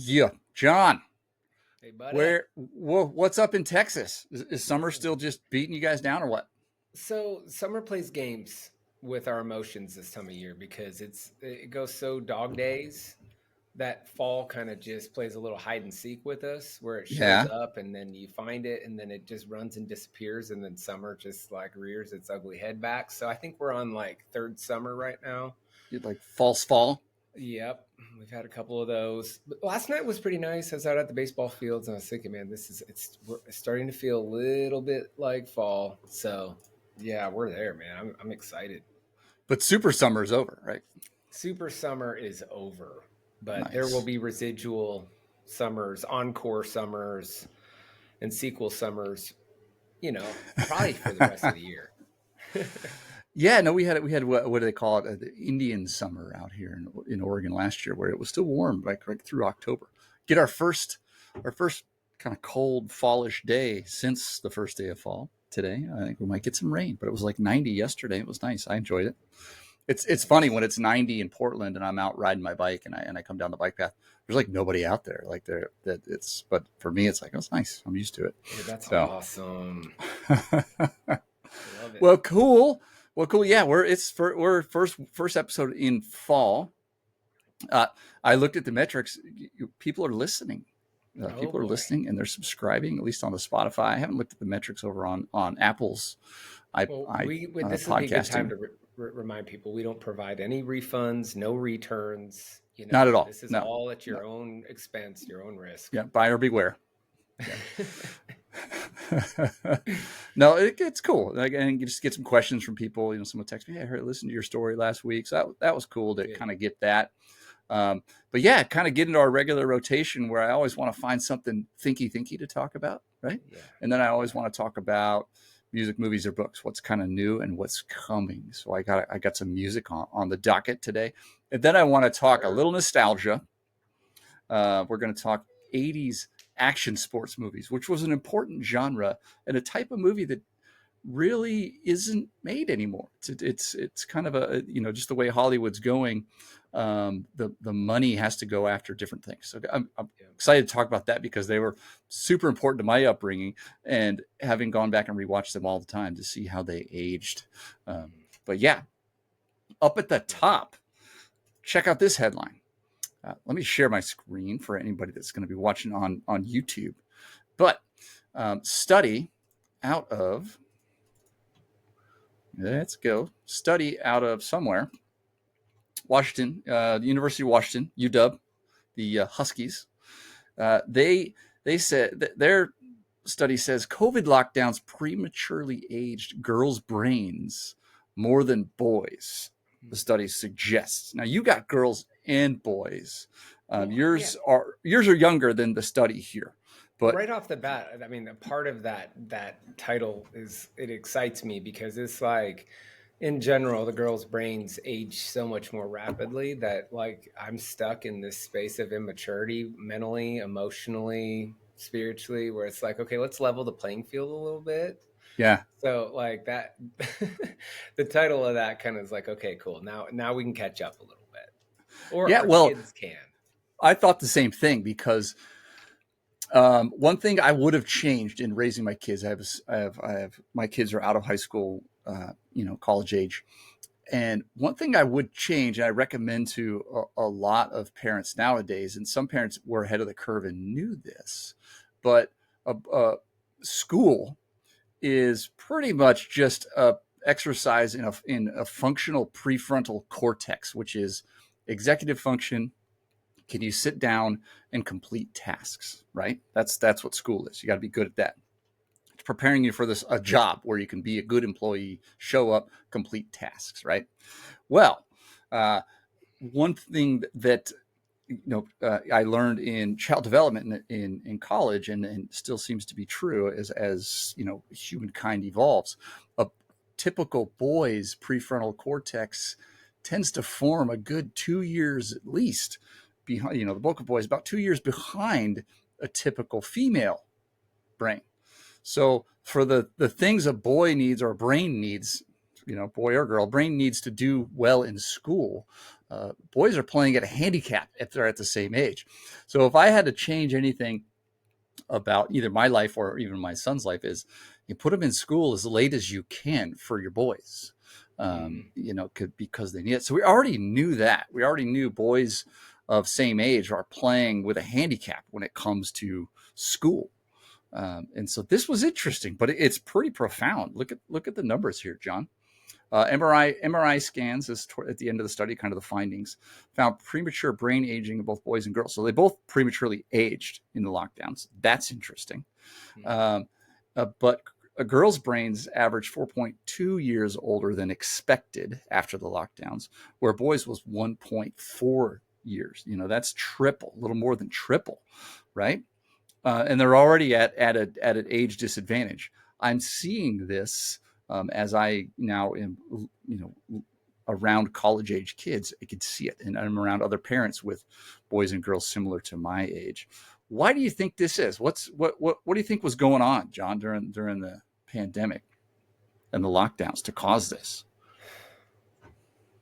Yeah, John, Hey, buddy. what's up in Texas? Is summer still just beating you guys down or what? So summer plays games with our emotions this time of year because it goes so dog days that fall kind of just plays a little hide and seek with us where it shows Yeah, up and then you find it and then it just runs and disappears and then summer just like rears its ugly head back. So I think we're on like third summer right now. you'd like false fall. Yep, we've had a couple of those. But last night was pretty nice. I was out at the baseball fields and I was thinking, man, it's starting to feel a little bit like fall. So yeah, we're there, man. I'm excited. But super summer is over, right? Super summer is over, but there will Nice. be residual summers, encore summers, and sequel summers. Probably for the rest of the year. Yeah, no, we had what do they call it? The Indian summer out here in Oregon last year, where it was still warm, like right through October. Get our first kind of cold fallish day since the first day of fall today. I think we might get some rain, but it was like 90 yesterday. It was nice. I enjoyed it. It's funny Nice. when it's 90 in Portland and I'm out riding my bike and I come down the bike path. There's like nobody out there. Like there that it's but for me it's like, oh, it's nice. I'm used to it. Hey, that's So awesome. Love it. well, cool. Well, cool. Yeah, we're first episode in fall. Uh, I looked at the metrics. People are listening. Oh People are boy. listening and they're subscribing, at least on the Spotify. I haven't looked at the metrics over on Apple's Well, I this would be a good time podcasting. to remind people we don't provide any refunds, no returns. Not at all. This is No, all at no. your own expense, your own risk. Yeah, buyer beware. Yeah. No, it's cool. Like, and you just get some questions from people. Someone text me, "Hey, I heard, listened to your story last week." So that was cool to Good. kind of get that. But yeah, kind of get into our regular rotation where I always want to find something thinky to talk about, right? Yeah. And then I always Yeah. want to talk about music, movies, or books. What's kind of new and what's coming. So I got some music on the docket today, and then I want to talk a Sure. little nostalgia. We're going to talk 80s action sports movies, which was an important genre and a type of movie that really isn't made anymore. It's kind of a just the way Hollywood's going. The money has to go after different things. So I'm Yeah. excited to talk about that because they were super important to my upbringing and having gone back and rewatched them all the time to see how they aged. Mhm. But yeah, up at the Yeah. top, check out this headline. Let me share my screen for anybody that's going to be watching on YouTube. But study out of let's go study out of somewhere Washington, the University of Washington, UW, the Huskies. They said that their study says COVID lockdowns prematurely aged girls' brains more than boys. The study suggests. Now you got girls and boys. Well, yeah. Yours are younger than the study here, but Right off the bat, I mean, a part of that title is it excites me because it's like, in general, the girls' brains age so much more rapidly that like I'm stuck in this space of immaturity, mentally, emotionally, spiritually, where it's like, okay, let's level the playing field a little bit. yeah, So like that, the title of that kind of is like, okay, cool. Now we can catch up a little bit, or yeah. our Well, kids can. I thought the same thing because one thing I would have changed in raising my kids, I have my kids are out of high school, college age, and one thing I would change, and I recommend to a lot of parents nowadays, and some parents were ahead of the curve and knew this, but a school is pretty much just a exercise in a functional prefrontal cortex, which is executive function. Can you sit down and complete tasks? Right. That's what school is. You got to be good at that. It's preparing you for this a job where you can be a good employee, show up, complete tasks. Right. Well, uh, one thing that I learned in child development in college, and still seems to be true as humankind evolves. A typical boy's prefrontal cortex tends to form a good 2 years at least behind. The bulk of boys about 2 years behind a typical female brain. So for the things a boy needs or a brain needs, boy or girl, brain needs to do well in school. Boys are playing at a handicap if they're at the same age. So if I had to change anything about either my life or even my son's life, is you put them in school as late as you can for your boys. Mm. Because they need it. So we already knew that. We already knew boys of same age are playing with a handicap when it comes to school. And so this was interesting, but it's pretty profound. Look at the numbers here, John. MRI scans at the end of the study, kind of the findings, found premature brain aging in both boys and girls. So they both prematurely aged in the lockdowns. That's interesting. Mm. Um, but a girl's brains averaged 4.2 years older than expected after the lockdowns, where boys was 1.4 years. That's triple, a little more than triple, right? And they're already at an age disadvantage. I'm seeing this as I now am, around college age kids. I can see it, and I'm around other parents with boys and girls similar to my age. Why do you think this is? What do you think was going on, John, during the pandemic and the lockdowns to cause this?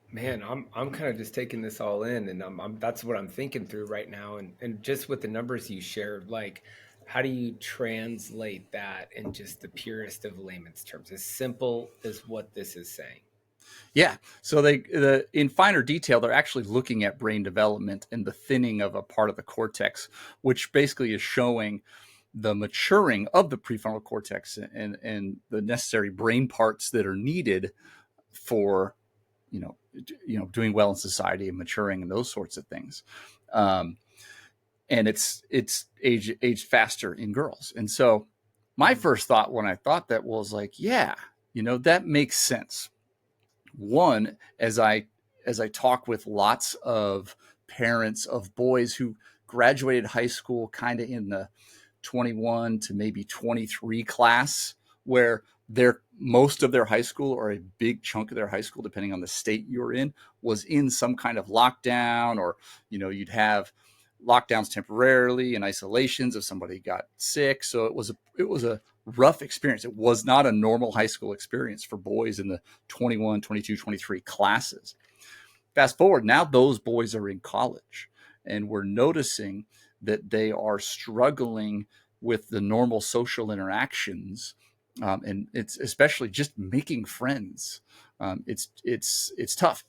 Man, I'm kind of just taking this all in, and I'm that's what I'm thinking through right now, and just with the numbers you shared, like, how do you translate that in just the purest of layman's terms, as simple as what this is saying? Yeah. So in finer detail, they're actually looking at brain development and the thinning of a part of the cortex, which basically is showing the maturing of the prefrontal cortex and the necessary brain parts that are needed for doing well in society and maturing and those sorts of things. Um, and it's aged faster in girls. And so my Mm. first thought when I thought that was like, yeah, that makes sense. One, as I talk with lots of parents of boys who graduated high school kind of in the 21 to maybe 23 class, where most of their high school, or a big chunk of their high school, depending on the state you're in, was in some kind of lockdown, or you'd have lockdowns temporarily and isolations if somebody got sick. So it was a rough experience. It was not a normal high school experience for boys in the 21, 22, 23 classes. Fast forward, now those boys are in college, and we're noticing that they are struggling with the normal social interactions, and it's especially just making friends. It's tough.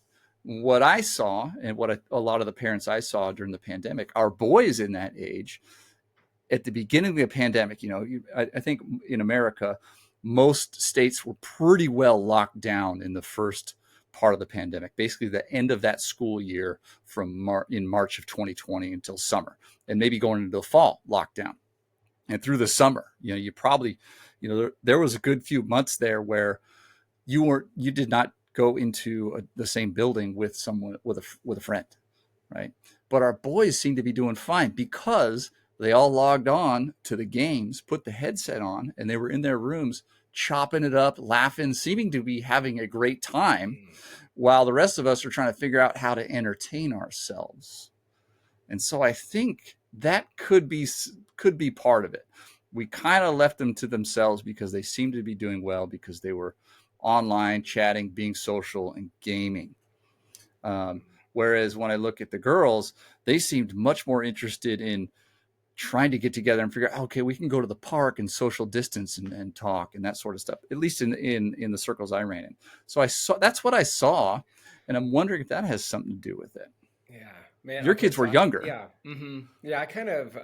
What I saw, and what a lot of the parents I saw during the pandemic, are boys in that age at the beginning of the pandemic. I think in America, most states were pretty well locked down in the first part of the pandemic, basically the end of that school year from in March of 2020 until summer, and maybe going into the fall lockdown. And through the summer, you probably, there was a good few months there where you did not go into the same building with someone, with a friend, right? But our boys seem to be doing fine because they all logged on to the games, put the headset on, and they were in their rooms chopping it up, laughing, seeming to be having a great time, Mm. while the rest of us are trying to figure out how to entertain ourselves. And so I think that could be part of it. We kind of left them to themselves because they seemed to be doing well because they were online chatting, being social, and gaming. Um, Whereas when I look at the girls, they seemed much more interested in trying to get together and figure out, okay, we can go to the park and social distance and talk and that sort of stuff, at least in the circles I ran in. So that's what I saw. And I'm wondering if that has something to do with it. Yeah, man. Your Okay, kids were so younger. yeah, yeah. I kind of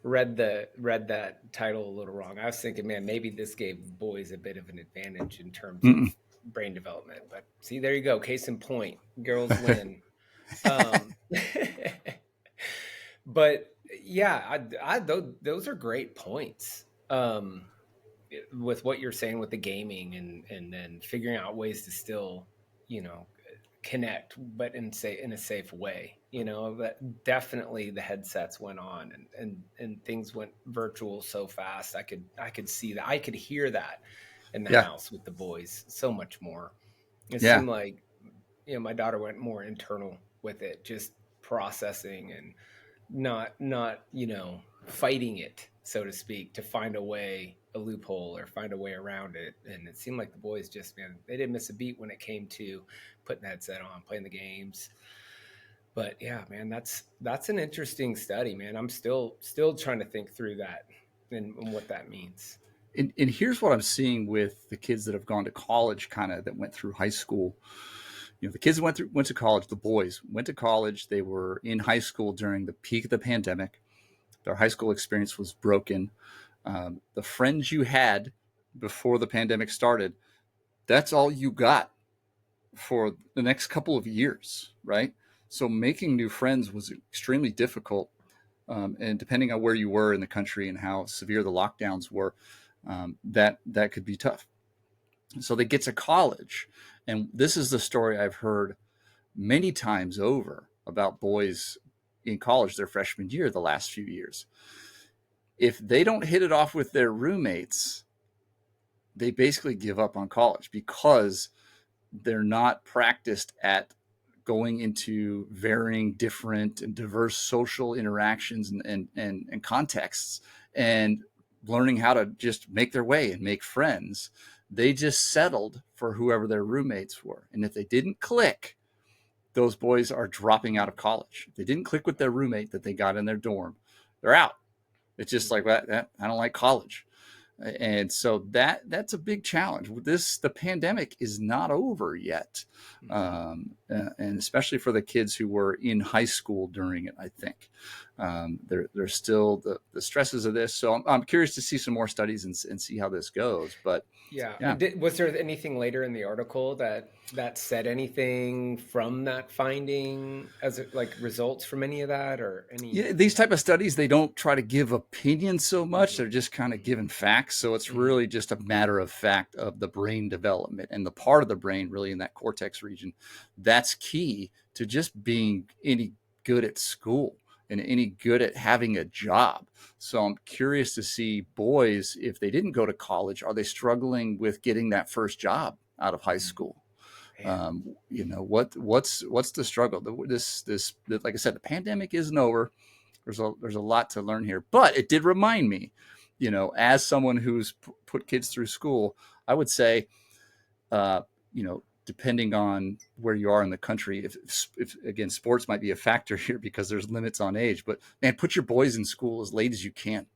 read that title a little wrong. I was thinking, man, maybe this gave boys a bit of an advantage in terms of Mm-mm. brain development. But see, there you go. Case in point, girls win. Um, but yeah, those are great points. With what you're saying with the gaming and then figuring out ways to still, you know, connect, but in a safe way. That definitely the headsets went on and things went virtual so fast. I could see that. I could hear that in the Yeah. house with the boys so much more. It Yeah. seemed like my daughter went more internal with it, just processing and not fighting it so to speak, to find a loophole or find a way around it. And it seemed like the boys just, man, they didn't miss a beat when it came to putting that headset on, playing the games. But yeah, man, that's an interesting study, man. I'm still trying to think through that and what that means. And here's what I'm seeing with the kids that have gone to college, kind of that went through high school. The kids went to college. The boys went to college. They were in high school during the peak of the pandemic. Their high school experience was broken. The friends you had before the pandemic started, that's all you got for the next couple of years, right? So making new friends was extremely difficult. And depending on where you were in the country and how severe the lockdowns were, that could be tough. So they get to college, and this is the story I've heard many times over about boys in college their freshman year, the last few years. If they don't hit it off with their roommates, they basically give up on college because they're not practiced at going into varying, different, and diverse social interactions and contexts, and learning how to just make their way and make friends. They just settled for whoever their roommates were. And if they didn't click, those boys are dropping out of college. If they didn't click with their roommate that they got in their dorm, they're out. It's just like that. I don't like college. And so that's a big challenge. The pandemic is not over yet, and especially for the kids who were in high school during it. I think there's still the stresses of this. So I'm curious to see some more studies and see how this goes. But yeah. Was there anything later in the article that said anything from that finding as like results from any of that or any? Yeah, these type of studies, they don't try to give opinions so much. They're just kind of giving facts. So it's really just a matter of fact of the brain development and the part of the brain really in that cortex region that's key to just being any good at school and any good at having a job. So I'm curious to see boys, if they didn't go to college, are they struggling with getting that first job out of high school? What's the struggle? This like I said, the pandemic isn't over. There's a lot to learn here, but it did remind me, as someone who's put kids through school, I would say, depending on where you are in the country, if again, sports might be a factor here because there's limits on age, but man, put your boys in school as late as you can.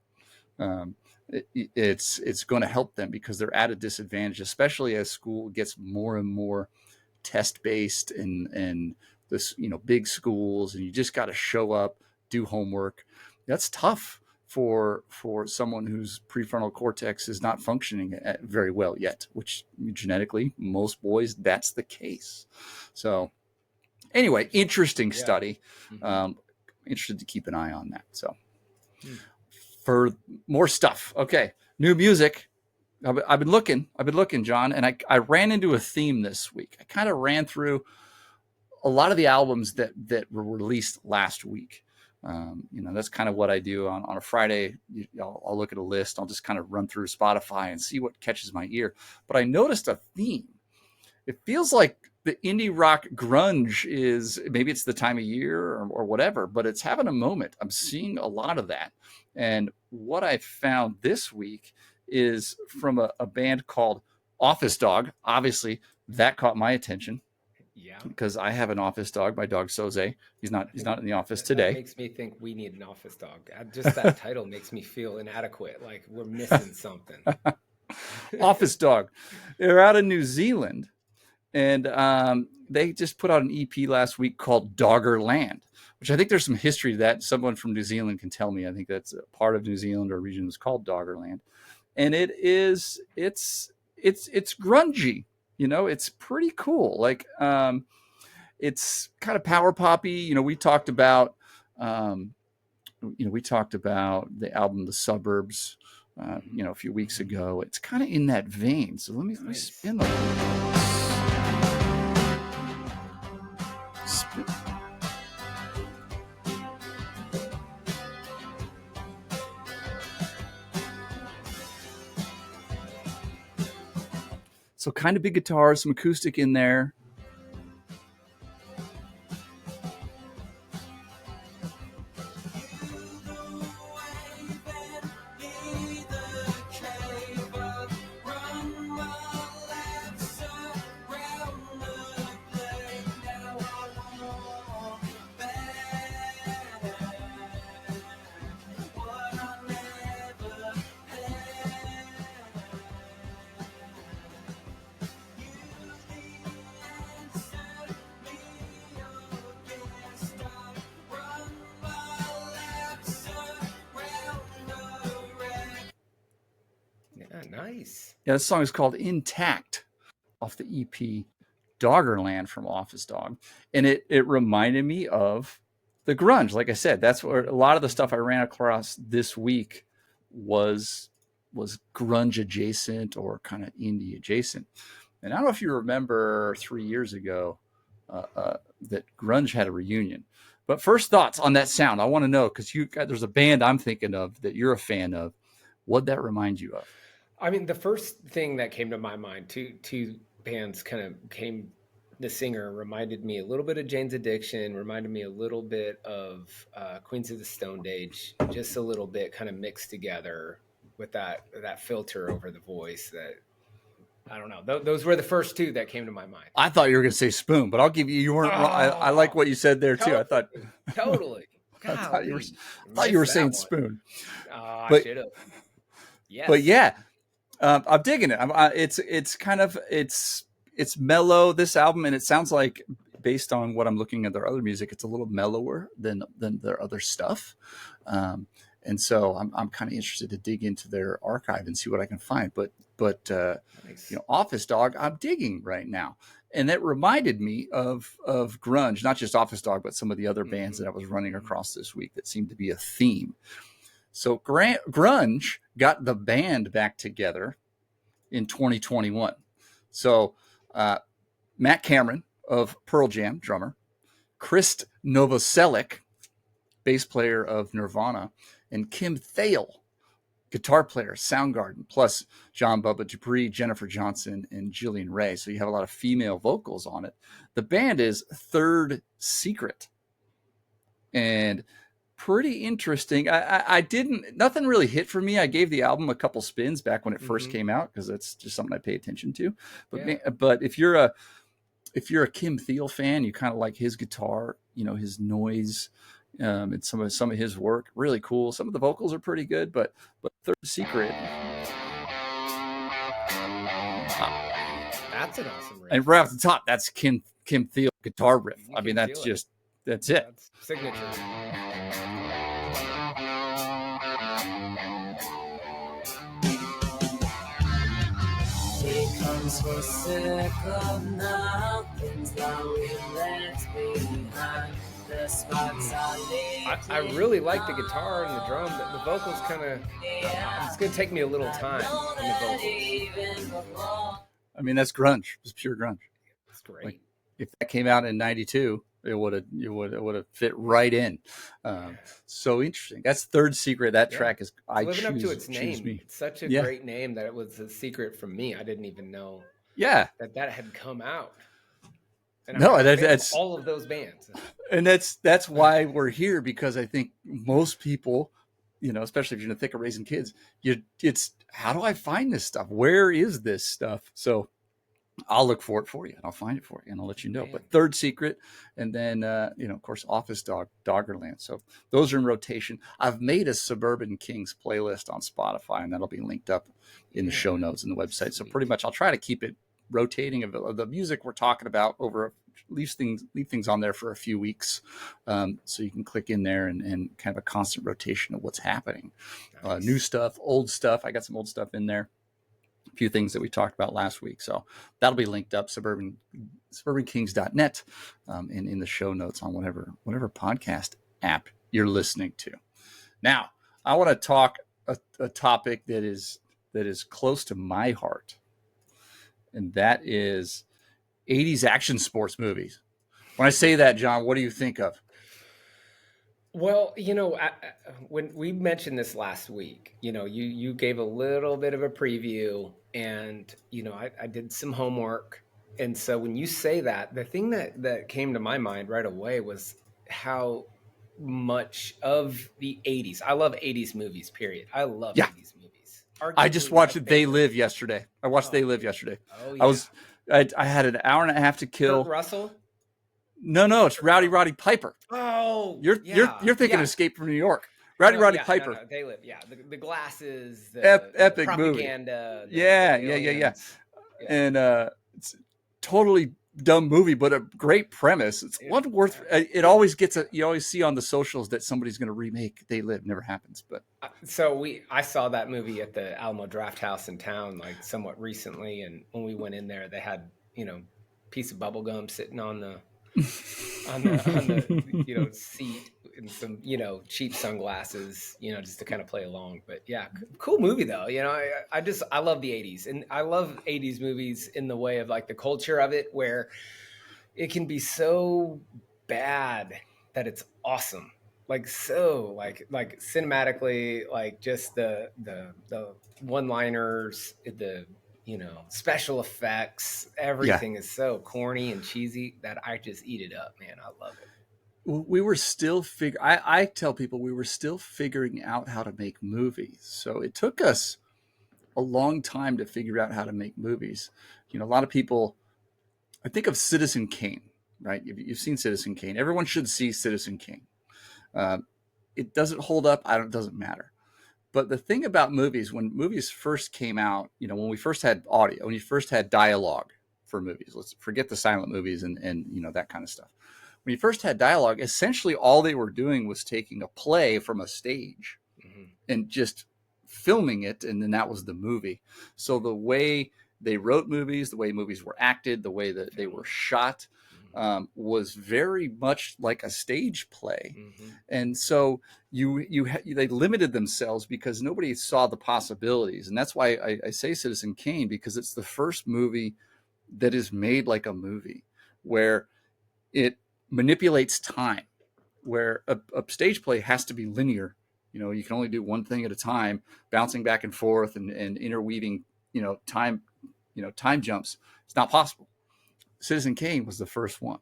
It's going to help them because they're at a disadvantage, especially as school gets more and more test based and this, big schools, and you just got to show up, do homework. That's tough for someone whose prefrontal cortex is not functioning very well yet, which genetically most boys, that's the case. So anyway, interesting study. Interested to keep an eye on that. So for more stuff. Okay. New music. I've been looking, John, and I ran into a theme this week. I kind of ran through a lot of the albums that were released last week. That's kind of what I do on a Friday. I'll look at a list. I'll just kind of run through Spotify and see what catches my ear. But I noticed a theme. It feels like the indie rock grunge is, maybe it's the time of year or whatever, but it's having a moment. I'm seeing a lot of that. And what I found this week is from a band called Office Dog. Obviously, that caught my attention. Yeah, because I have an office dog. My dog Soze. He's not in the office today. That makes me think we need an office dog. Just that title makes me feel inadequate, like we're missing something. Office Dog. They're out of New Zealand, and they just put out an EP last week called Doggerland, which I think there's some history to that. Someone from New Zealand can tell me. I think that's a part of New Zealand or a region was called Doggerland, and it's grungy. It's pretty cool. Like, it's kind of power poppy. We talked about the album The Suburbs, a few weeks ago. It's kind of in that vein. So let me spin the spin. So kind of big guitar, some acoustic in there. nice. Yeah, this song is called Intact off the EP Doggerland from Office Dog. And it reminded me of the grunge. Like I said, that's where a lot of the stuff I ran across this week was grunge adjacent or kind of indie adjacent. And I don't know if you remember 3 years ago that grunge had a reunion. But first thoughts on that sound. I want to know, because there's a band I'm thinking of that you're a fan of. What'd that remind you of? I mean, the first thing that came to my mind, two bands kind of came. The singer reminded me a little bit of Jane's Addiction, reminded me a little bit of Queens of the Stone Age, just a little bit kind of mixed together with that filter over the voice. That I don't know. Those were the first two that came to my mind. I thought you were going to say Spoon, but I'll give you. You weren't wrong. I like what you said there too. Totally. I thought you were saying one. Spoon. I should have. Yes. But yeah, I'm digging it. It's kind of it's mellow, this album, and it sounds like, based on what I'm looking at their other music, it's a little mellower than their other stuff. And so I'm kind of interested to dig into their archive and see what I can find. But nice. Office Dog, I'm digging right now. And that reminded me of grunge, not just Office Dog, but some of the other bands that I was running across this week that seemed to be a theme. So grunge got the band back together in 2021. So Matt Cameron of Pearl Jam, drummer, Chris Novoselic, bass player of Nirvana, and Kim Thale, guitar player, Soundgarden, plus John Bubba Dupree, Jennifer Johnson, and Jillian Ray. So you have a lot of female vocals on it. The band is Third Secret. And pretty interesting. Nothing really hit for me. I gave the album a couple spins back when it first came out, because that's just something I pay attention to. But if you're a Kim Thale fan, you kind of like his guitar, his noise, and some of his work, really cool. Some of the vocals are pretty good, but Third Secret. That's an awesome riff. And right off the top, that's Kim Thale guitar riff. I mean, that's it. That's signature. So sick of nothing's that we left behind. The spots I really like the guitar and the drum, but the vocals kind of, it's going to take me a little time on the vocals. I mean, that's grunge. It's pure grunge. It's great. Like, if that came out in '92, it would have fit right in. So interesting. That's Third Secret. That track is living up to its name. It's such a great name that it was a secret from me. I didn't even know. Yeah, that had come out. And that's all of those bands. And that's why we're here, because I think most people, especially if you're in the thick of raising kids, it's how do I find this stuff? Where is this stuff? So I'll look for it for you, and I'll find it for you, and I'll let you know. But Third Secret, and then of course, Office Dog, Doggerland. So those are in rotation. I've made a Suburban Kings playlist on Spotify, and that'll be linked up in the show notes and the website. So pretty much, I'll try to keep it rotating of the music we're talking about over. Leave things on there for a few weeks, so you can click in there and kind of a constant rotation of what's happening. Nice. New stuff, old stuff. I got some old stuff in there. A few things that we talked about last week. So that'll be linked up, suburbankings.net, and in the show notes on whatever podcast app you're listening to. Now, I want to talk a topic that is close to my heart, and that is 80s action sports movies. When I say that, John, what do you think of? Well, when we mentioned this last week, you gave a little bit of a preview, and, I did some homework. And so when you say that, the thing that came to my mind right away was how much of the 80s, I love 80s movies, period. I love 80s movies. Arguably, I just watched They Live yesterday. I watched They Live yesterday. Oh, yeah. I had an hour and a half to kill. Kurt Russell? No, it's Roddy Piper. Oh, you're thinking Escape from New York. Roddy Piper. No, They Live. Yeah, the glasses, the epic propaganda. movie. Yeah. And it's totally dumb movie, but a great premise. It's one worth. It always gets a. You always see on the socials that somebody's going to remake They Live. Never happens, but I saw that movie at the Alamo Draft House in town like somewhat recently, and when we went in there, they had piece of bubble gum sitting on the seat and some cheap sunglasses just to kind of play along. But yeah, cool movie though. I love the 80s, and I love 80s movies in the way of like the culture of it, where it can be so bad that it's awesome, like so like cinematically, like just the one liners, the special effects, everything is so corny and cheesy that I just eat it up, man. I love it. We were still I tell people we were still figuring out how to make movies. So it took us a long time to figure out how to make movies. A lot of people, I think of Citizen Kane, right? You've seen Citizen Kane. Everyone should see Citizen Kane. It doesn't hold up. It doesn't matter. But the thing about movies, when movies first came out, when we first had audio, when you first had dialogue for movies, let's forget the silent movies and that kind of stuff. When you first had dialogue, essentially all they were doing was taking a play from a stage and just filming it, and then that was the movie. So the way they wrote movies, the way movies were acted, the way that they were shot was very much like a stage play. And so they limited themselves because nobody saw the possibilities. And that's why I say Citizen Kane, because it's the first movie that is made like a movie, where it manipulates time, where a stage play has to be linear. You can only do one thing at a time, bouncing back and forth and interweaving, time jumps. It's not possible. Citizen Kane was the first one.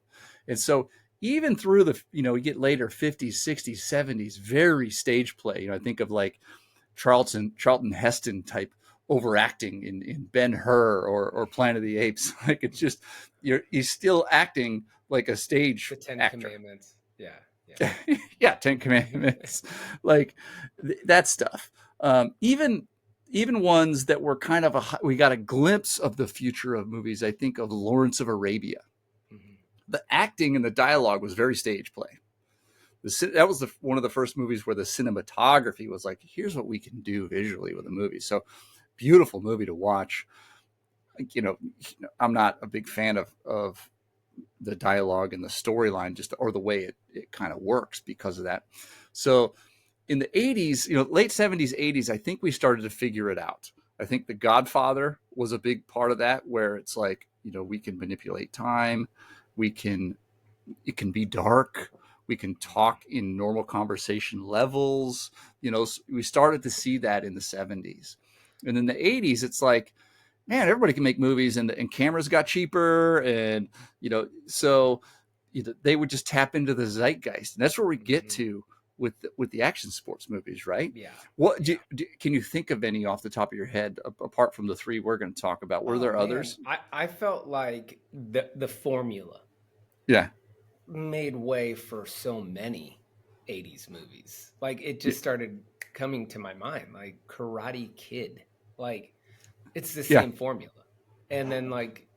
And so even through the, you get later 50s, 60s, 70s, very stage play. I think of like Charlton Heston type overacting in Ben-Hur or Planet of the Apes. Like it's just, he's still acting like a stage The Ten actor. Commandments. Yeah. Yeah, Ten Commandments, like that stuff. Even ones that were kind of we got a glimpse of the future of movies. I think of Lawrence of Arabia. The acting and the dialogue was very stage play. That was one of the first movies where the cinematography was like, here's what we can do visually with a movie. So beautiful movie to watch. I'm not a big fan of the dialogue and the storyline, or the way it kind of works because of that. So in the 80s, late 70s, 80s, I think we started to figure it out. I think The Godfather was a big part of that, where it's like, we can manipulate time. It can be dark. We can talk in normal conversation levels. We started to see that in the 70s. And in the 80s, it's like, man, everybody can make movies, and cameras got cheaper. And, so they would just tap into the zeitgeist. And that's where we get to with the action sports movies, right? Yeah. What can you think of any off the top of your head, apart from the three we're going to talk about? Were there others? I felt like the formula made way for so many 80s movies. Like it just started coming to my mind, like Karate Kid. Like it's the same formula. And then like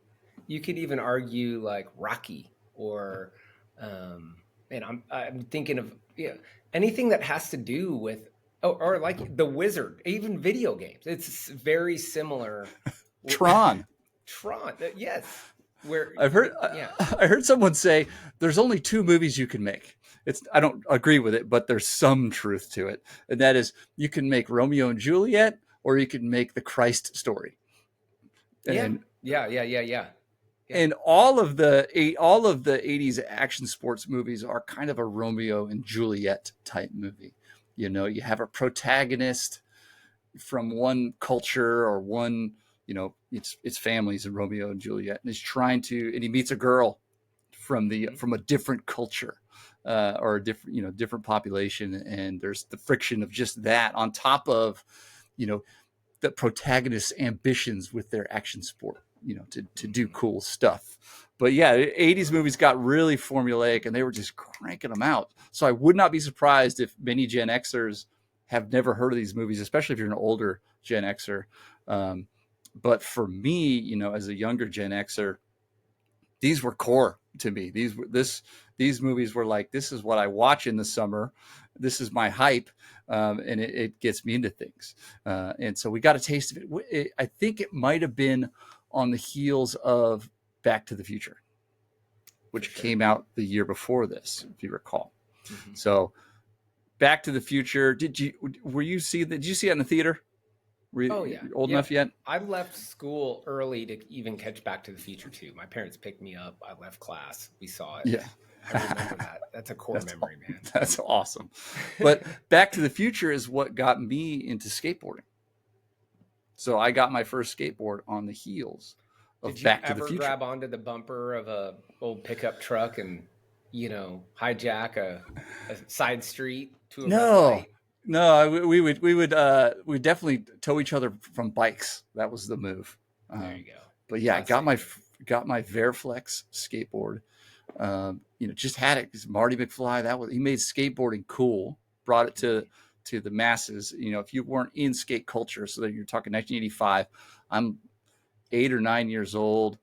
you could even argue like Rocky or and I'm thinking of anything that has to do with or like The Wizard, even video games. It's very similar. Tron, yes. Where I heard someone say there's only two movies you can make. I don't agree with it, but there's some truth to it. And that is, you can make Romeo and Juliet, or you can make the Christ story. And yeah. And all of the 80s action sports movies are kind of a Romeo and Juliet type movie. You have a protagonist from one culture or one, it's families in Romeo and Juliet, and he meets a girl from a different culture or a different population, and there's the friction of just that on top of, the protagonist's ambitions with their action sport, to do cool stuff. But yeah, 80s movies got really formulaic, and they were just cranking them out. So I would not be surprised if many Gen Xers have never heard of these movies, especially if you're an older Gen Xer. But for me, as a younger Gen Xer, these were core to me. These movies were like, this is what I watch in the summer. This is my hype, and it gets me into things. And so we got a taste of it. I think it might have been on the heels of Back to the Future, which came out the year before this, if you recall. Mm-hmm. So Back to the Future. Did you see that? Did you see it in the theater? Oh yeah, old enough yet? I left school early to even catch Back to the Future 2. My parents picked me up. I left class. We saw it. Yeah, I remember that. That's a core memory, man. That's awesome. But Back to the Future is what got me into skateboarding. So I got my first skateboard on the heels of Back to the Future. Did you ever grab onto the bumper of a old pickup truck and hijack a side street to a red light? No, we would definitely tow each other from bikes. That was the move. There you go. But yeah, I got my Veriflex skateboard. Just had it because Marty McFly. He made skateboarding cool. Brought it to the masses. If you weren't in skate culture, so that you're talking 1985, I'm 8 or 9 years old,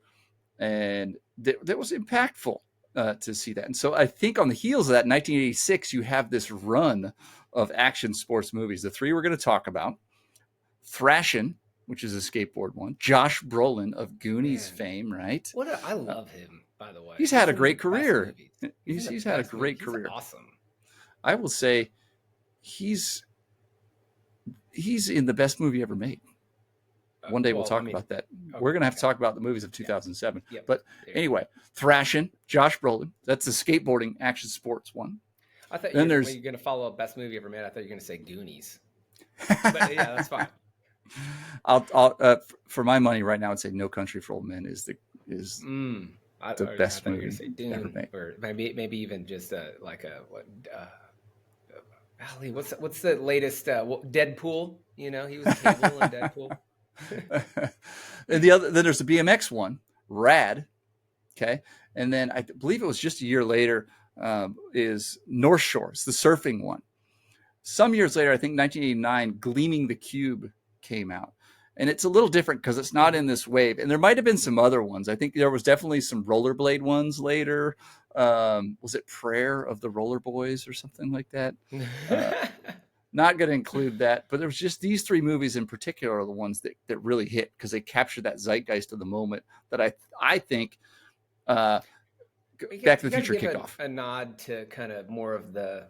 and that was impactful to see that. And so I think on the heels of that, in 1986, you have this run of action sports movies. The three we're going to talk about: Thrashin, which is a skateboard one; Josh Brolin of Goonies fame, right? I love him, by the way. He's had a great career. He's had a great career. He's awesome. I will say he's in the best movie ever made. One day we'll talk about that. We're going to have to talk about the movies of 2007. Yeah. But anyway, Thrashin, Josh Brolin. That's the skateboarding action sports one. I thought you were going to follow up best movie ever made. I thought you were going to say Goonies. But yeah, that's fine. I'll for my money right now, I'd say No Country for Old Men is the best movie ever made. Or maybe even just Ali, what's the latest Deadpool? He was Cable in Deadpool. And then there's the BMX one, Rad. Okay, and then I believe it was just a year later is North Shore. It's the surfing one. Some years later, I think 1989, Gleaming the Cube came out, and it's a little different because it's not in this wave. And there might have been some other ones. I think there was definitely some rollerblade ones later. Was it Prayer of the Roller Boys or something like that? Not going to include that, but there was just these three movies in particular are the ones that really hit because they captured that zeitgeist of the moment that I think Back to the Future kickoff. A nod to kind of more of the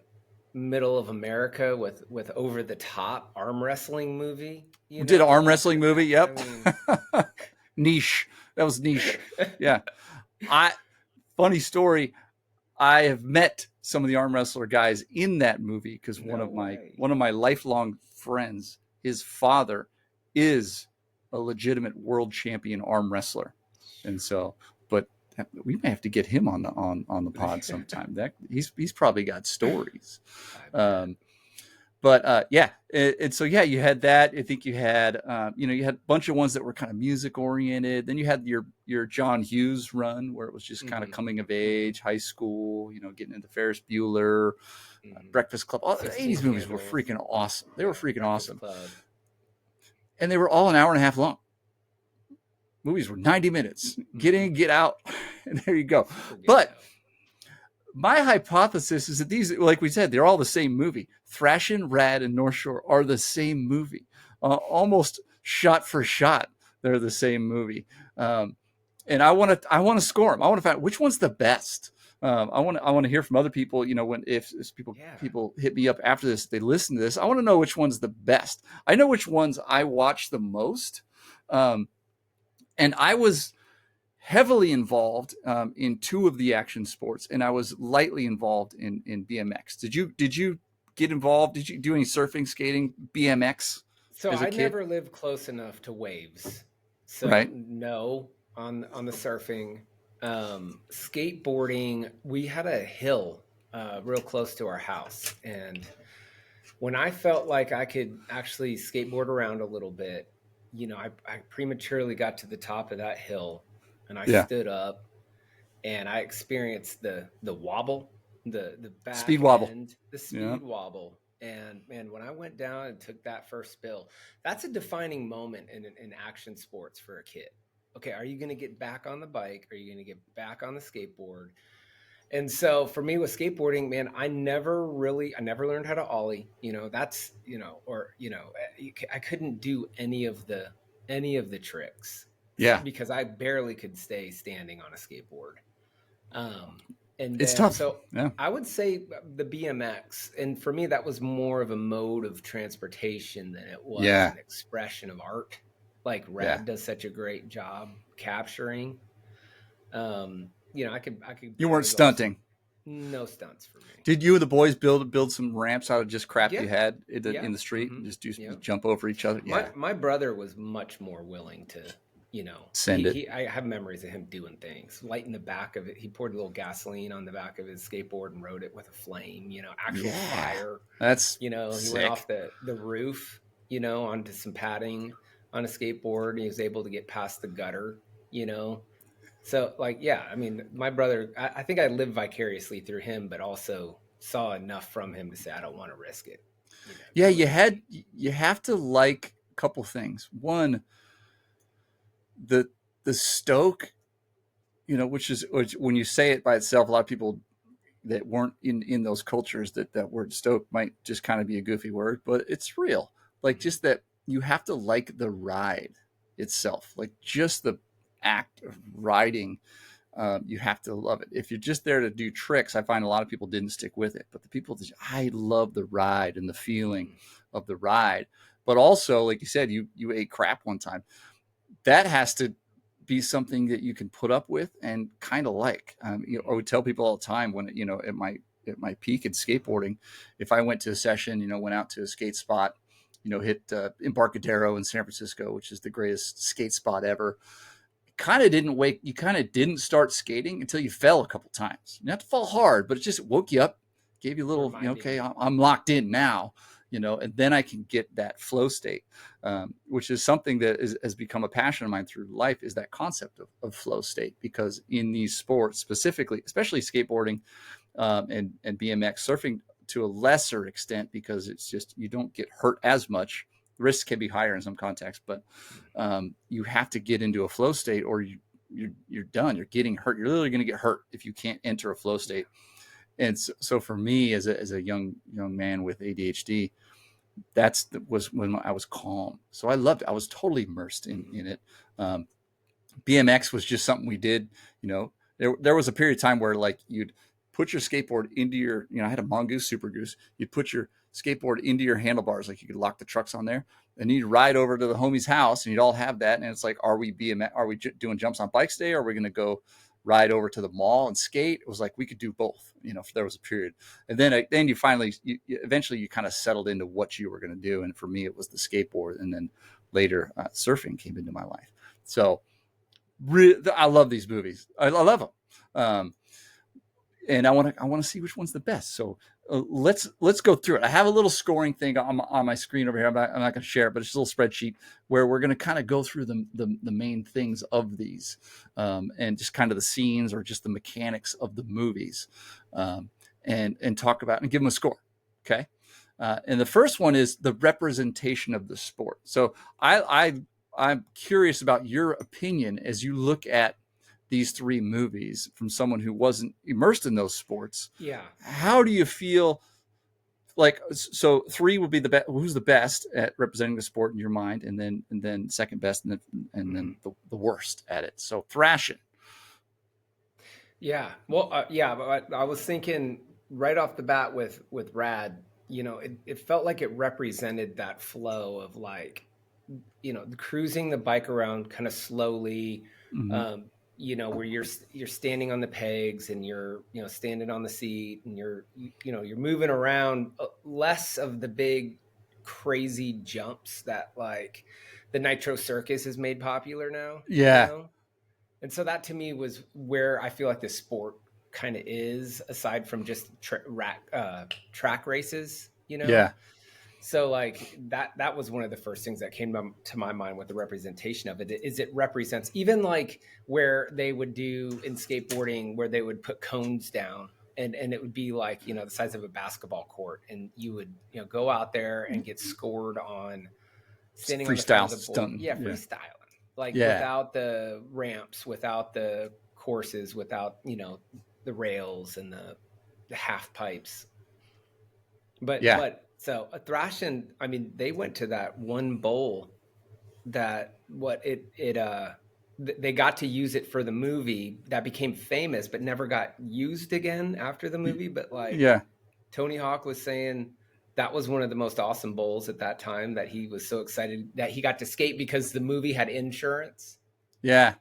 middle of America with over the top arm wrestling movie. Did an arm wrestling movie? Yep. Niche. That was niche. Yeah. Funny story. I have met some of the arm wrestler guys in that movie because one of my lifelong friends, his father is a legitimate world champion arm wrestler. And so, but we may have to get him on the pod sometime. He's probably got stories. Yeah. And so, yeah, you had that. I think you had, you had a bunch of ones that were kind of music oriented. Then you had your John Hughes run where it was just kind of coming of age, high school, getting into Ferris Bueller, Breakfast Club. All the 80s movies were freaking awesome. They were freaking awesome. And they were all an hour and a half long. Movies were 90 minutes. Get in, get out. And there you go. But my hypothesis is that these, like we said, they're all the same movie. Thrashin', Rad, and North Shore are the same movie. Almost shot for shot, they're the same movie. And I want to score them. I want to find out which one's the best. I want to hear from other people. When if people hit me up after this, they listen to this. I want to know which one's the best. I know which ones I watch the most. And I was heavily involved in two of the action sports, and I was lightly involved in BMX. Did you get involved? Did you do any surfing, skating, BMX? So I never lived close enough to waves. So right. No, on the surfing, skateboarding. We had a hill real close to our house, and when I felt like I could actually skateboard around a little bit, I prematurely got to the top of that hill. And I stood up, and I experienced the wobble, the back speed wobble, the speed wobble. And man, when I went down and took that first spill, that's a defining moment in action sports for a kid. okay, are you going to get back on the bike? Are you going to get back on the skateboard? And so for me with skateboarding, man, I never learned how to ollie. That's, I couldn't do any of the tricks Yeah. because I barely could stay standing on a skateboard. And It's then, tough. so Yeah. I would say the BMX, and for me, that was more of a mode of transportation than it was Yeah. an expression of art. Like Rad does such a great job capturing. I could. You weren't probably go off some- stunting. No stunts for me. Did you and the boys build some ramps out of just crap Yeah. you had in Yeah. the street? Mhm. Just do Yeah. jump over each other? Yeah. My brother was much more willing to, Send it. I have memories of him doing things, lighting the back of it. He poured a little gasoline on the back of his skateboard and rode it with a flame, actual fire. That's He sick. went off the roof, onto some padding on a skateboard, and he was able to get past the gutter, So, I mean, my brother, I think I lived vicariously through him, but also saw enough from him to say, I don't want to risk it. Yeah, you have to like a couple things. One, the stoke, which when you say it by itself, a lot of people that weren't in those cultures, that word stoke might just kind of be a goofy word, but it's real. Like, just that you have to like the ride itself, like just the act of riding. You have to love it. If you're just there to do tricks, I find a lot of people didn't stick with it. But the people that I love the ride and the feeling of the ride. But also, like you said, you ate crap one time. That has to be something that you can put up with and kind of like. I would tell people all the time when at my peak in skateboarding, if I went to a session, went out to a skate spot, hit Embarcadero in San Francisco, which is the greatest skate spot ever. You kind of didn't start skating until you fell a couple times. You didn't have to fall hard, but it just woke you up, gave you a little, okay, I'm locked in now, and then I can get that flow state, which is something that has become a passion of mine through life, is that concept of flow state. Because in these sports specifically, especially skateboarding and BMX, surfing to a lesser extent, because it's just, you don't get hurt as much. Risks can be higher in some contexts, but you have to get into a flow state, or you're done. You're getting hurt. You're literally going to get hurt if you can't enter a flow state. And so for me, as a young man with ADHD, was when I was calm. So I loved it. I was totally immersed in it. BMX was just something we did. There was a period of time where, like, you'd put your skateboard into your, I had a Mongoose Super Goose. You'd put your skateboard into your handlebars, like you could lock the trucks on there, and you'd ride over to the homie's house, and you'd all have that. And it's like, are we doing jumps on bikes today, or are we going to go ride over to the mall and skate? It was like we could do both. If there was a period, and then you finally, eventually, you kind of settled into what you were going to do. And for me, it was the skateboard, and then later surfing came into my life. So I love these movies. I love them. And I want to see which one's the best. So let's go through it. I have a little scoring thing on my screen over here. I'm not going to share it, but it's a little spreadsheet where we're going to kind of go through the main things of these, and just kind of the scenes or just the mechanics of the movies, and talk about and give them a score. Okay. And the first one is the representation of the sport. So I'm curious about your opinion as you look at these three movies from someone who wasn't immersed in those sports. Yeah. How do you feel? Like, so 3 would be the best. Who's the best at representing the sport in your mind, and then second best, and then the worst at it. So Thrashin. Yeah. Well, but I was thinking right off the bat with Rad, it felt like it represented that flow of, like, cruising the bike around kind of slowly, where you're standing on the pegs, and you're standing on the seat, and you're moving around, less of the big crazy jumps that, like, the Nitro Circus has made popular now. Yeah. And so that to me was where I feel like the sport kind of is, aside from just track races, Yeah. So, like, that was one of the first things that came to my mind with the representation of it. Is it represents even, like, where they would do in skateboarding, where they would put cones down, and it would be like, the size of a basketball court, and you would go out there and get scored on standing Freestyle on the front of the board. stunt. Yeah, freestyling. like Yeah. without the ramps, without the courses, without, you know, the rails and the half pipes. Yeah. But so a Thrashin, I mean, they went to that one bowl that they got to use it for the movie that became famous, but never got used again after the movie. But like Yeah. Tony Hawk was saying, that was one of the most awesome bowls at that time, that he was so excited that he got to skate because the movie had insurance. Yeah.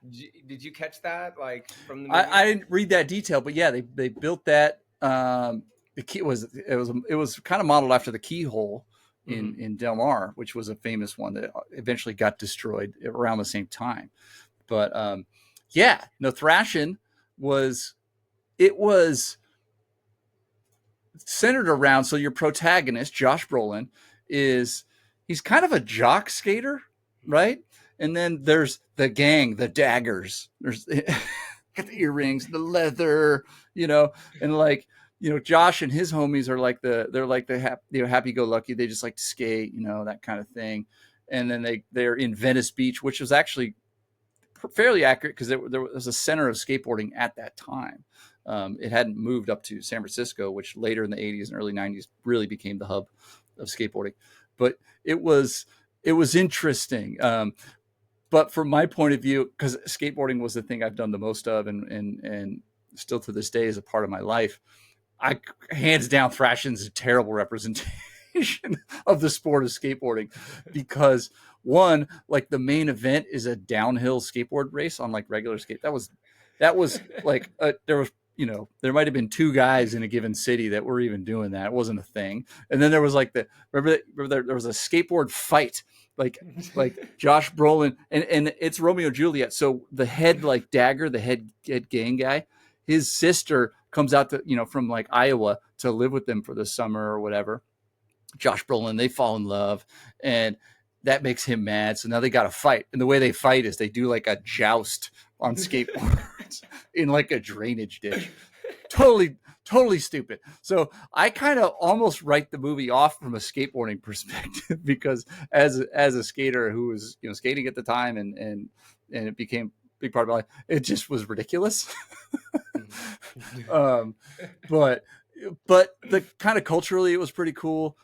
Did you catch that, like, from the movie? I didn't read that detail, but yeah, they built that. The key it was kind of modeled after the keyhole in Del Mar, which was a famous one that eventually got destroyed around the same time. But yeah, no, Thrashin was centered around. So your protagonist, Josh Brolin, he's kind of a jock skater, right? And then there's the gang, the daggers. There's got the earrings, the leather, and like, Josh and his homies are like the happy-go-lucky. They just like to skate, that kind of thing. And then they're in Venice Beach, which was actually fairly accurate because there was a center of skateboarding at that time. It hadn't moved up to San Francisco, which later in the 80s and early 90s really became the hub of skateboarding. But it was interesting. But from my point of view, because skateboarding was the thing I've done the most of, and still to this day is a part of my life, I hands down Thrashin's a terrible representation of the sport of skateboarding, because one, like, the main event is a downhill skateboard race on like regular skate. That was like there was, there might have been two guys in a given city that were even doing that. It wasn't a thing. And then there was like remember there was a skateboard fight, like Josh Brolin and it's Romeo and Juliet. So the head, like, dagger, the head gang guy, his sister comes out to, from like Iowa to live with them for the summer or whatever. Josh Brolin, they fall in love, and that makes him mad. So now they got to fight. And the way they fight is they do like a joust on skateboards in like a drainage ditch. Totally stupid. So I kind of almost write the movie off from a skateboarding perspective, because as a skater who was, skating at the time and it became a big part of my life, it just was ridiculous. But the kind of culturally, it was pretty cool.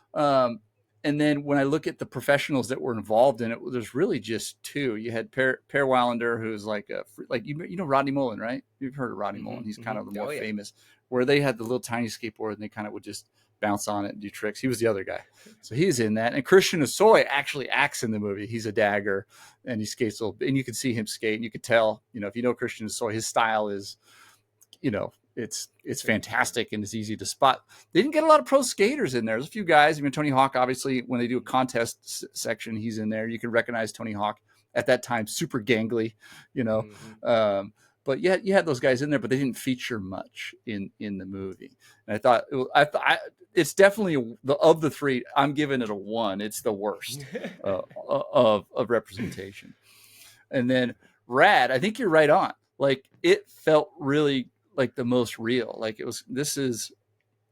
And then when I look at the professionals that were involved in it, there's really just two. You had Per Weilander, who's like Rodney Mullen, right? You've heard of Rodney Mullen. He's kind of the more famous, where they had the little tiny skateboard and they kind of would just bounce on it and do tricks. He was the other guy. So he's in that. And Christian Asoy actually acts in the movie. He's a dagger and he skates a little bit, and you can see him skate, and you could tell, if you know Christian Asoy, his style is, it's fantastic and it's easy to spot. They didn't get a lot of pro skaters in there. There's a few guys. Tony Hawk, obviously, when they do a contest section, he's in there. You can recognize Tony Hawk at that time, super gangly, but yeah, you had those guys in there, but they didn't feature much in the movie. And I thought it's definitely of the three, I'm giving it a 1. It's the worst of representation. And then Rad, I think you're right on. Like, it felt really like the most real. Like, this is,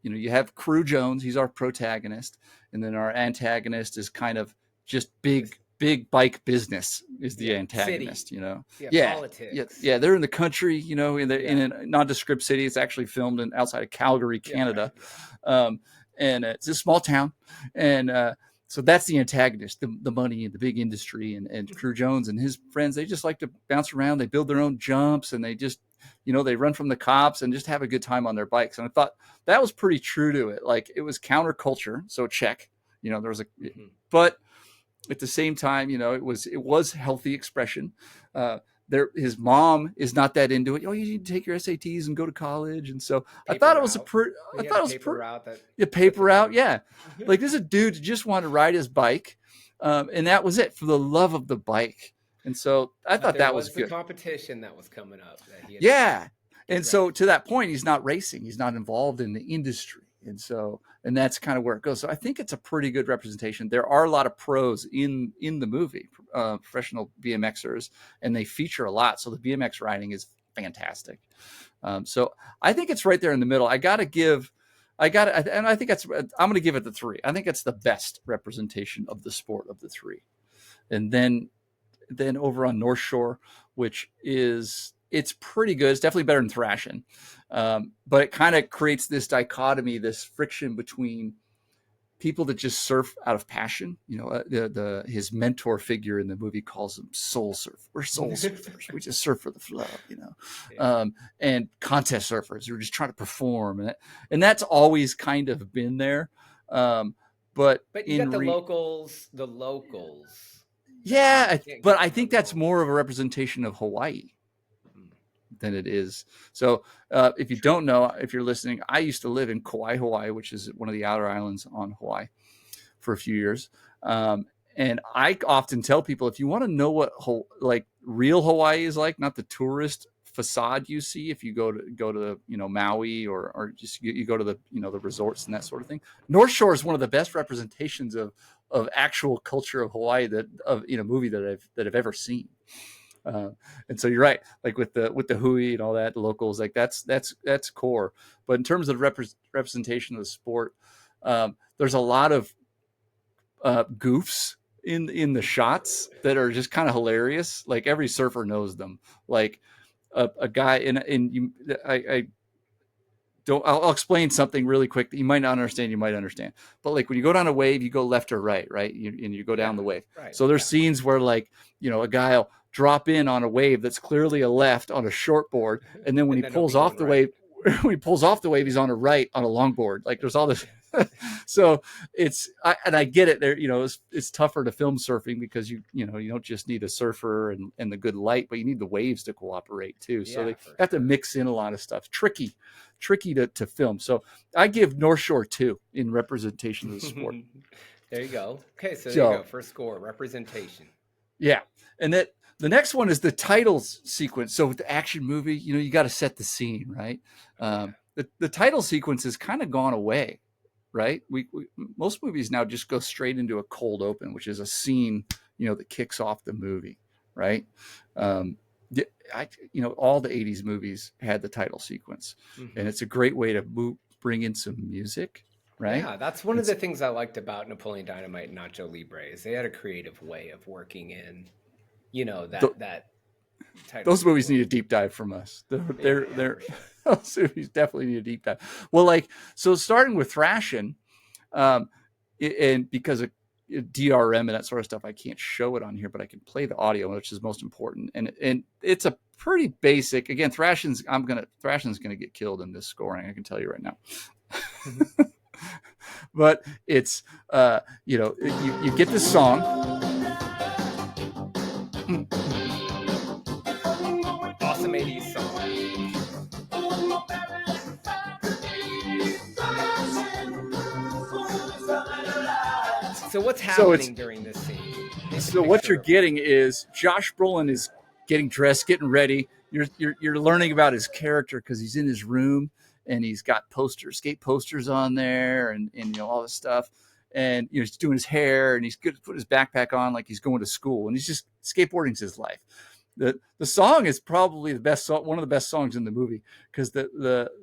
you have Crew Jones, he's our protagonist, and then our antagonist is kind of just big bike business is the antagonist, city. Politics. Yeah, they're in the country, in a nondescript city. It's actually filmed outside of Calgary, Canada. And it's a small town, and so that's the antagonist, the money and the big industry, and Crew Jones and his friends, they just like to bounce around. They build their own jumps, and they just, they run from the cops and just have a good time on their bikes. And I thought that was pretty true to it. Like, it was counterculture, so check. There was but at the same time, it was healthy expression. His mom is not that into it. You need to take your SATs and go to college. And so I thought it was paper route. Yeah. Like, this is a dude who just wanted to ride his bike. And that was it, for the love of the bike. And so I thought that was good. The competition that was coming up. And so to that point, he's not racing. He's not involved in the industry. And that's kind of where it goes. So I think it's a pretty good representation. There are a lot of pros in the movie, professional BMXers, and they feature a lot. So the BMX riding is fantastic. So I think it's right there in the middle. And I think I'm going to give it the 3. I think it's the best representation of the sport of the 3. And then than over on North Shore, which it's pretty good. It's definitely better than Thrashin, but it kind of creates this dichotomy, this friction between people that just surf out of passion. His mentor figure in the movie calls them soul surf. We're soul surfers. We just surf for the flow, Yeah. and contest surfers who are just trying to perform, and that's always kind of been there. But you got the locals. Yeah, but I think that's more of a representation of Hawaii than it is. So if you don't know, if you're listening, I used to live in Kauai, Hawaii, which is one of the outer islands on Hawaii, for a few years. And I often tell people, if you want to know what like real Hawaii is like, not the tourist facade you see if you go to Maui or just you go to the the resorts and that sort of thing. North Shore is one of the best representations of actual culture of Hawaii in a movie that I've ever seen. And so you're right, like with the hui and all that, the locals, like that's core. But in terms of representation of the sport, there's a lot of goofs in the shots that are just kind of hilarious. Like every surfer knows them. Like a guy I'll explain something really quick that you might not understand, you might understand. But like when you go down a wave, you go left or right? And you go down the wave. Right. So there's scenes where a guy will drop in on a wave that's clearly a left on a short board, and then when he pulls off the wave, he's on a right on a longboard. Like there's all this. So I get it there. It's tougher to film surfing because you don't just need a surfer and the good light, but you need the waves to cooperate too. So they have to mix in a lot of stuff. Tricky to film. So I give North Shore 2 in representation of the sport. There you go. Okay, so there you go. First score, representation. Yeah, and that the next one is the titles sequence. So with the action movie, you got to set the scene, right? The title sequence has kind of gone away. Right. We most movies now just go straight into a cold open, which is a scene, that kicks off the movie. Right. All the 80s movies had the title sequence, and it's a great way to bring in some music. Right. Yeah. That's one of the things I liked about Napoleon Dynamite and Nacho Libre is they had a creative way of working in, that title. Those movies need a deep dive from us. They're those movies definitely need a deep dive. Well, so starting with Thrashin, and because of DRM and that sort of stuff, I can't show it on here, but I can play the audio, which is most important. And it's a pretty basic. Again, Thrashin's gonna get killed in this scoring. I can tell you right now. But it's you get this song. Awesome 80s song. So what's happening during this scene? So what you're getting is Josh Brolin is getting dressed, getting ready. You're learning about his character because he's in his room and he's got skate posters on there and all this stuff. And he's doing his hair and he's good to put his backpack on like he's going to school, and he's just skateboarding's his life. The song is probably one of the best songs in the movie because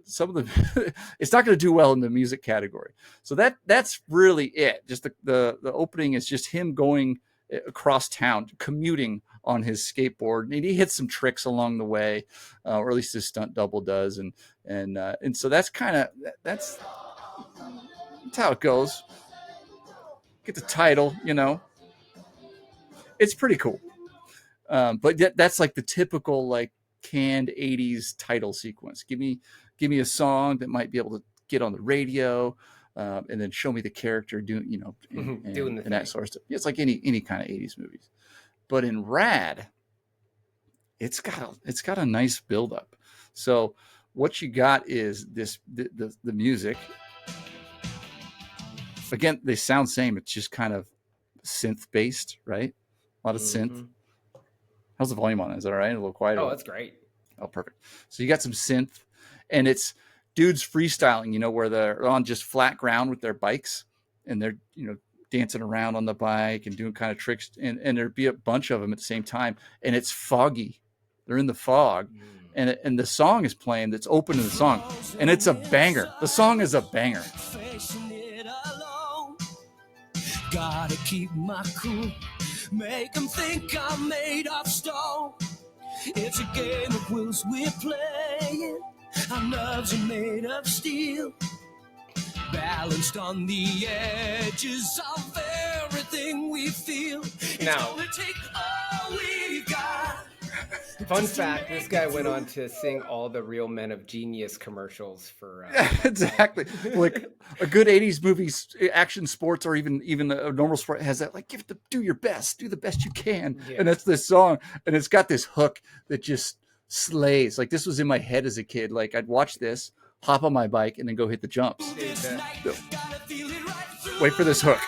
some of the it's not going to do well in the music category. So that's really it. Just the opening is just him going across town, commuting on his skateboard, and he hits some tricks along the way, or at least his stunt double does, and so that's that's how it goes. Get the title, it's pretty cool. But that's like the typical canned 80s title sequence. Give me a song that might be able to get on the radio, and then show me the character doing and that sort of stuff. It's like any kind of 80s movies. But in Rad, it's got a nice buildup. So what you got is the music. Again, they sound same. It's just kind of synth based, right? A lot of synth. How's the volume on? Is that all right? A little quieter? Oh, that's great. Oh, perfect. So you got some synth, and it's dudes freestyling, where they're on just flat ground with their bikes, and they're, dancing around on the bike and doing kind of tricks, and there'd be a bunch of them at the same time, and it's foggy. They're in the fog, and the song is playing that's open to the song, and it's a banger. The song is a banger. Gotta keep my cool Make them think I'm made of stone. It's a game of wills we're playing. Our nerves are made of steel, balanced on the edges of everything we feel. It's Now- gonna take all we've got. Fun fact: this guy went on to sing all the Real Men of Genius commercials for. Exactly. Like a good 80s movies, action sports, or even a normal sport has that, like, do your best, do the best you can. Yeah. And that's this song. And it's got this hook that just slays. Like, this was in my head as a kid. Like, I'd watch this, hop on my bike, and then go hit the jumps. Wait for this hook.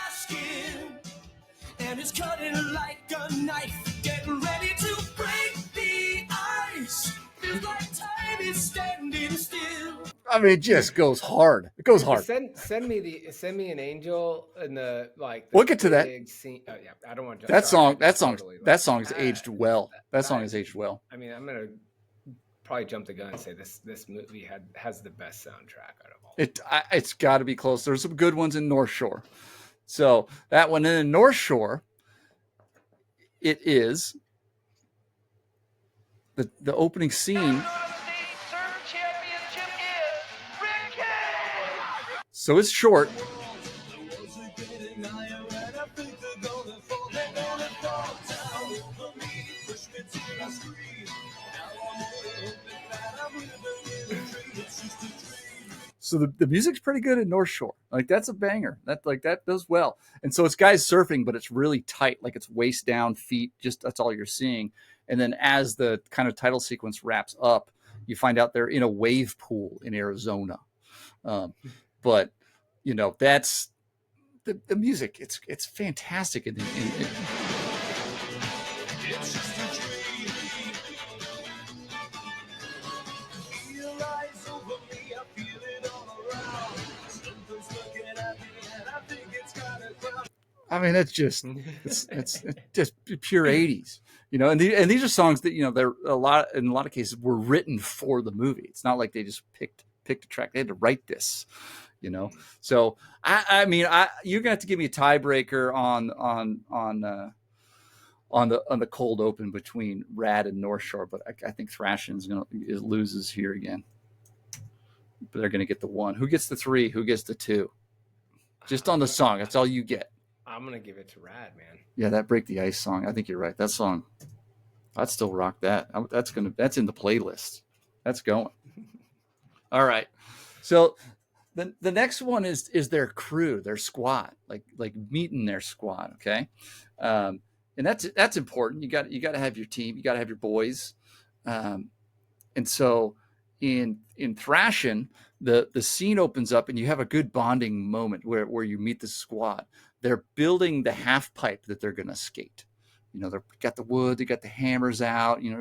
And it's cutting like a knife, getting ready to break the ice. Feels like time is standing still. I mean, it just goes hard. It goes hard. Send me an angel in the like. We'll get to that. big scene. Oh yeah, I don't want to. That song has totally, aged well. That song has aged well. I mean, I'm gonna probably jump the gun and say this movie has the best soundtrack out of all. It's got to be close. There's some good ones in North Shore. So that one in North Shore, it is the opening scene. So it's short. So the music's pretty good in North Shore. Like, that's a banger. That does well. And so it's guys surfing, but it's really tight. Like, it's waist down, feet. Just that's all you're seeing. And then as the kind of title sequence wraps up, you find out they're in a wave pool in Arizona. But you know, that's the music. It's fantastic. I mean, it's just pure 80s, you know. And these are songs that, you know, they're in a lot of cases were written for the movie. It's not like they just picked a track. They had to write this, you know. So I mean, you're gonna have to give me a tiebreaker on the cold open between Rad and North Shore, but I think Thrashin loses here again. But they're gonna get the 1. Who gets the 3? Who gets the 2? Just on the song. That's all you get. I'm gonna give it to Rad, man. Yeah, that Break the Ice song. I think you're right. That song, I'd still rock that. That's in the playlist. That's going. All right. So the next one is their crew, their squad, like meeting their squad. Okay. And that's important. You got to have your team. You got to have your boys. And so in Thrashin, the scene opens up and you have a good bonding moment where you meet the squad. They're building the half pipe that they're going to skate. You know, they've got the wood, they got the hammers out. You know,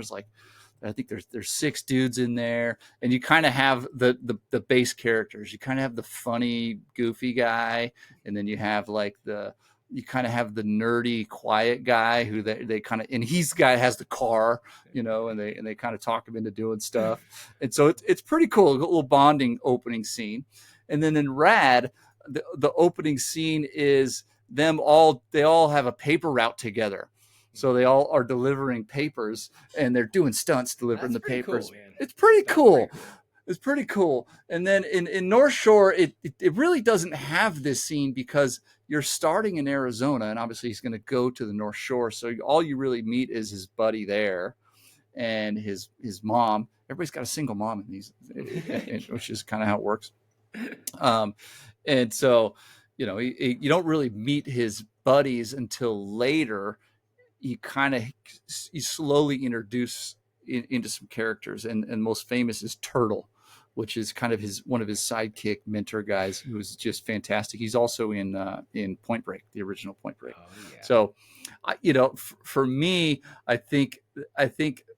I think there's 6 dudes in there, and you kind of have the base characters. You kind of have the funny, goofy guy, and then you have the nerdy, quiet guy who they kind of, and guy has the car, you know, and they kind of talk him into doing stuff. And so it's pretty cool, a little bonding opening scene. And then in Rad, the opening scene is they all have a paper route together. So they all are delivering papers, and they're doing stunts delivering the papers. Cool, man. It's pretty cool. It's pretty cool. And then in North Shore, it really doesn't have this scene because you're starting in Arizona, and obviously he's going to go to the North Shore. So all you really meet is his buddy there and his mom. Everybody's got a single mom in these, which is kind of how it works. And so, you know, you don't really meet his buddies until later. You slowly introduce into some characters, and most famous is Turtle, which is kind of one of his sidekick mentor guys, who's just fantastic. He's also in Point Break, the original Point Break. Oh, yeah. So, you know, for me, I think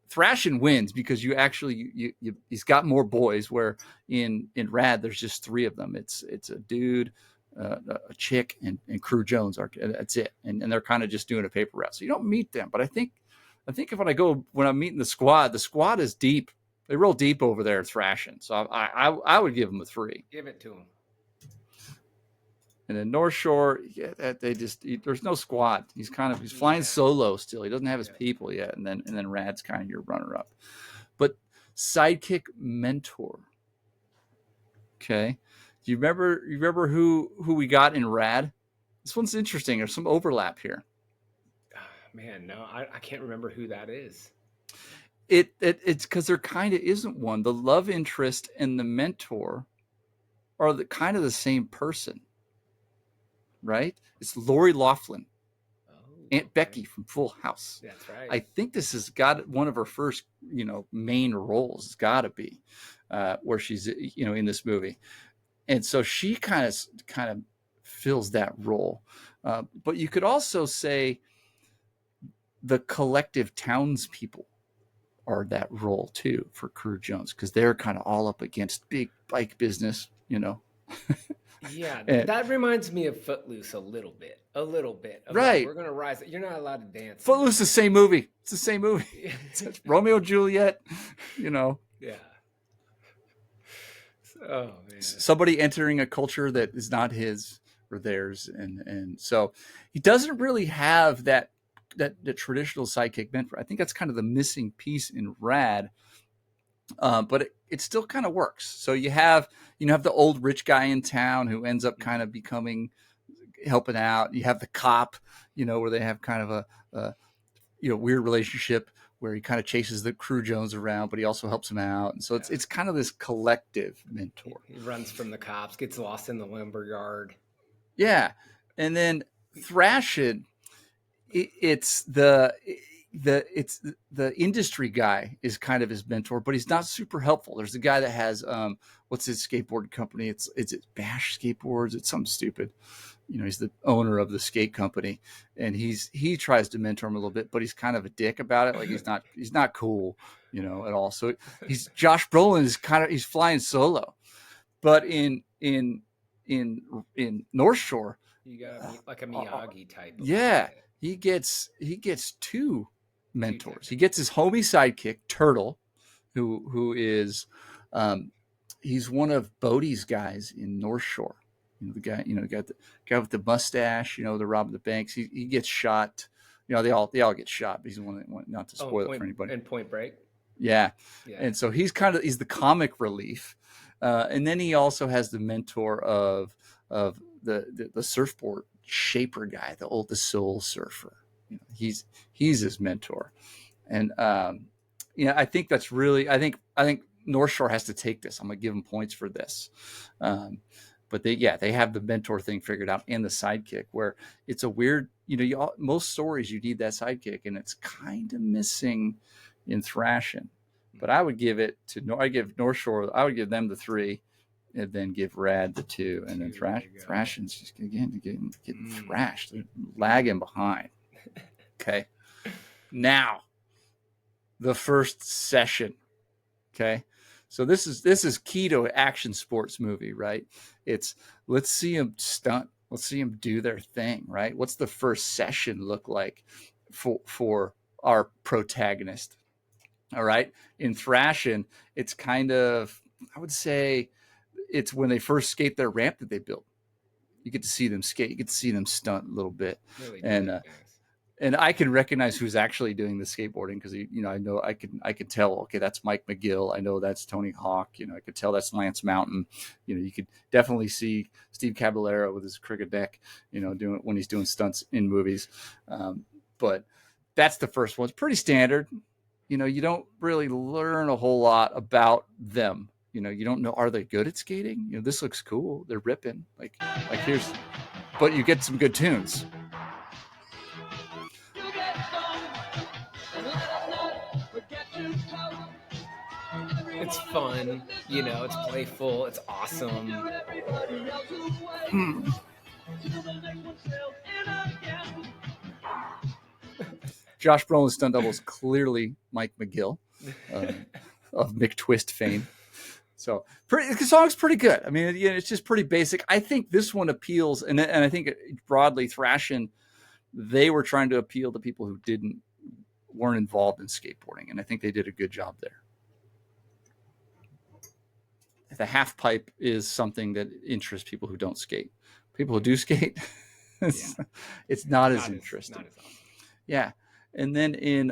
Thrashin wins because he's got more boys. Where in Rad, there's just 3 of them. It's a dude, a chick, and Crew Jones. That's it, and they're kind of just doing a paper route, so you don't meet them. But I think when I'm meeting the squad is deep. They roll deep over there at Thrashin, so I would give them a 3. Give it to them. And then North Shore, there's no squad. He's flying solo still. He doesn't have his people yet. And then Rad's kind of your runner up. But sidekick mentor. Okay. Do you remember who we got in Rad? This one's interesting. There's some overlap here. Man, no, I can't remember who that is. It's because there kind of isn't one. The love interest and the mentor are kind of the same person, right? It's Lori Loughlin, Aunt Becky from Full House. That's right. I think this has got one of her first, main roles. It's got to be where she's, in this movie, and so she kind of fills that role. But you could also say the collective townspeople are that role too for Crew Jones, because they're kind of all up against big bike business, Yeah, and that reminds me of Footloose a little bit. Right. We're gonna rise. You're not allowed to dance. Footloose is the same movie. It's the same movie. It's Romeo and Juliet. Yeah. Oh man. Somebody entering a culture that is not his or theirs, and so he doesn't really have that traditional sidekick mentor. I think that's kind of the missing piece in Rad. But it still kind of works. So you have the old rich guy in town who ends up kind of helping out. You have the cop, where they have kind of a weird relationship where he kind of chases the Crew Jones around, but he also helps him out. And so it's kind of this collective mentor. He runs from the cops, gets lost in the lumberyard. Yeah. And then Thrashin, it's the industry guy is kind of his mentor, but he's not super helpful. There's a guy that has what's his skateboard company? It's Bash Skateboards. It's something stupid. He's the owner of the skate company, and he tries to mentor him a little bit, but he's kind of a dick about it. Like he's not cool, at all. So Josh Brolin he's flying solo, but in North Shore, you got like a Miyagi type. Yeah. He gets two mentors. He gets his homie sidekick Turtle, who is he's one of Bodie's guys in North Shore. The guy, the guy with the mustache. They're robbing the banks. He gets shot. They all get shot. But he's the one that went, not to spoil it for anybody. And Point Break. Yeah. And so he's the comic relief, and then he also has the mentor of the surfboard shaper guy, the Soul Surfer. He's his mentor, and I think that's really. I think North Shore has to take this. I'm gonna give them points for this, but they have the mentor thing figured out and the sidekick, where it's a weird. Most stories you need that sidekick, and it's kind of missing in Thrashin. But I would give it to. I give North Shore. I would give them the 3. And then give Rad the 2, and then Thrashin's just getting thrashed. They're lagging behind. Okay. Now, the first session. Okay. So this is key to an action sports movie, right? It's let's see them stunt. Let's see them do their thing, right? What's the first session look like for our protagonist? All right. In Thrashin, it's kind of, I would say, it's when they first skate their ramp that they built. You get to see them skate. You get to see them stunt a little bit. Really and I can recognize who's actually doing the skateboarding, because I know I can tell. Okay, that's Mike McGill. I know that's Tony Hawk. I could tell that's Lance Mountain. You could definitely see Steve Caballero with his crooked neck. Doing when he's doing stunts in movies. But that's the first one. It's pretty standard. You don't really learn a whole lot about them. You don't know, are they good at skating? This looks cool. They're ripping. Like here's, but you get some good tunes. It's fun, it's playful, it's awesome. Josh Brolin's stunt double is clearly Mike McGill of McTwist fame. So the song's pretty good. I mean, it's just pretty basic. I think this one appeals, and I think broadly Thrashin, they were trying to appeal to people who weren't involved in skateboarding, and I think they did a good job there. The half pipe is something that interests people who don't skate. people who do skate, it's not as interesting. Not as awesome. Yeah. And then in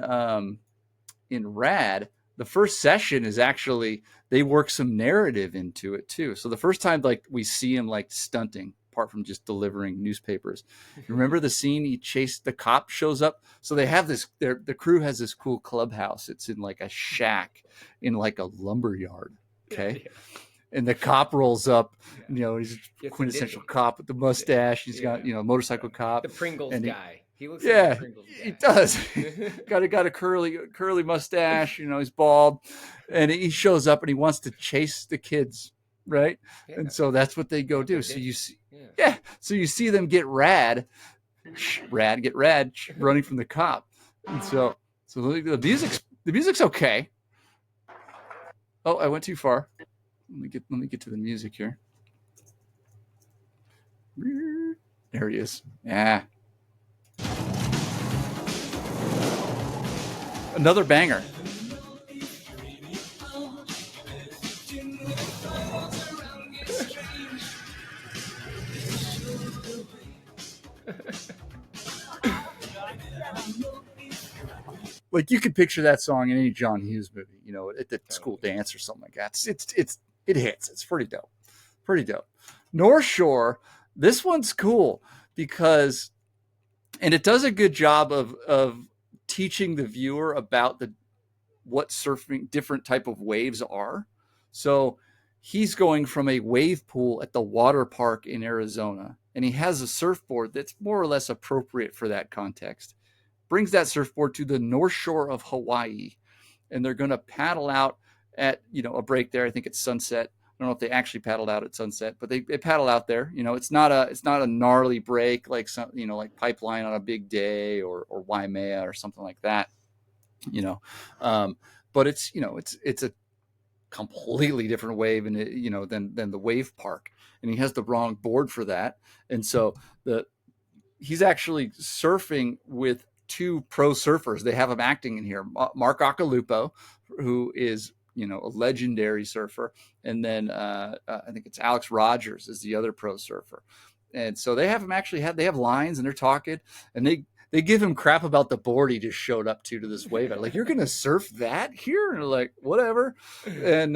Rad, the first session is actually, they work some narrative into it too. So the first time like we see him like stunting, apart from just delivering newspapers, remember the scene the cop shows up. So they have this, the crew has this cool clubhouse. It's in like a shack in like a lumber yard. Okay. Yeah. And the cop rolls up, he's a quintessential cop with the mustache. He's got, motorcycle cop. The Pringles guy. He looks like the Pringles guy. He does. got a curly mustache, he's bald. And he shows up and he wants to chase the kids, right? Yeah. And so that's what they go do. So you see, so you see them get rad, running from the cop. And so the music's okay. Oh, I went too far. Let me get to the music here. There he is. Yeah. Another banger. Like you could picture that song in any John Hughes movie, at the school dance or something like that. It hits. It's pretty dope. Pretty dope. North Shore, this one's cool because, and it does a good job of teaching the viewer about what surfing different type of waves are. So he's going from a wave pool at the water park in Arizona, and he has a surfboard that's more or less appropriate for that context. Brings that surfboard to the North Shore of Hawaii, and they're going to paddle out at, a break there. I think it's sunset. I don't know if they actually paddled out at sunset, but they paddle out there. It's not a gnarly break like some, like Pipeline on a big day or Waimea or something like that, but it's a completely different wave and than the wave park, and he has the wrong board for that. And so he's actually surfing with two pro surfers. They have him acting in here. Mark Akalupo, who is, a legendary surfer. And then I think it's Alex Rogers is the other pro surfer. And so they have him they have lines and they're talking, and they give him crap about the board he just showed up to this wave. Like, you're going to surf that here? And they're like, whatever. And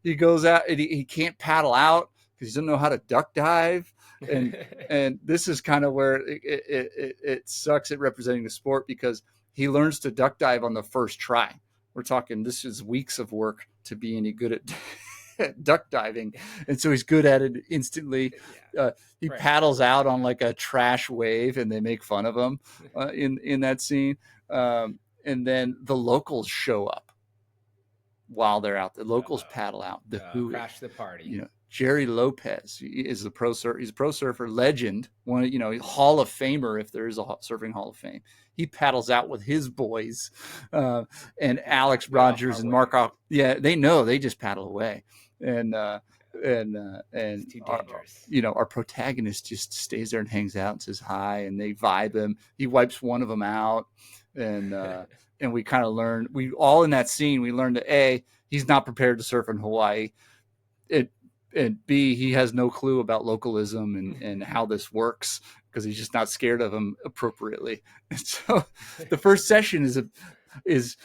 he goes out and he can't paddle out because he doesn't know how to duck dive. And this is kind of where it sucks at representing the sport, because he learns to duck dive on the first try. We're talking, this is weeks of work to be any good at duck diving. And so he's good at it instantly. He paddles out on like a trash wave and they make fun of him in that scene. And then the locals show up while they're out. The locals paddle out. Who crash the party. Jerry Lopez is the pro surfer. He's a pro surfer legend, one, Hall of Famer if there is a surfing Hall of Fame. He paddles out with his boys, and Alex Rogers and Mark. They know, they just paddle away, and it's too dangerous. Our protagonist just stays there and hangs out and says hi, and they vibe him. He wipes one of them out, and and we kind of learn. We all in that scene. We learned that A, he's not prepared to surf in Hawaii. And B, he has no clue about localism and how this works, because he's just not scared of them appropriately. And so the first session is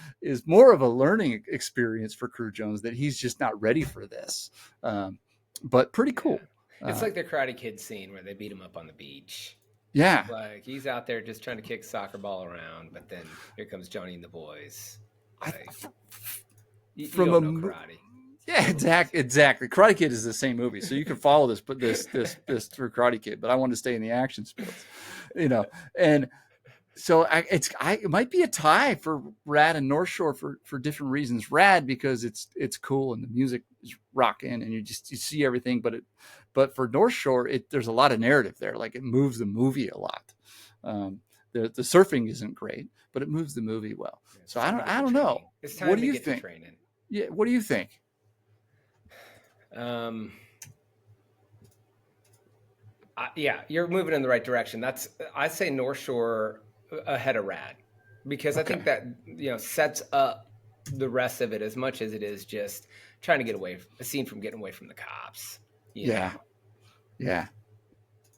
more of a learning experience for Crew Jones, that he's just not ready for this. But pretty cool. It's like the Karate Kid scene where they beat him up on the beach. Yeah. Like, he's out there just trying to kick soccer ball around, but then here comes Johnny and the boys. Like, you don't know karate. Yeah, exactly. Karate Kid is the same movie, so you can follow this through Karate Kid. But I want to stay in the action sports, And so it might be a tie for Rad and North Shore for different reasons. Rad because it's cool and the music is rocking and you see everything. But for North Shore, there's a lot of narrative there. Like, it moves the movie a lot. The surfing isn't great, but it moves the movie well. So I don't know. It's time to get to training. Yeah, what do you think? You're moving in the right direction. I say North Shore ahead of Rad, because I think that sets up the rest of it as much as it is just trying to get away, a scene from getting away from the cops. Yeah.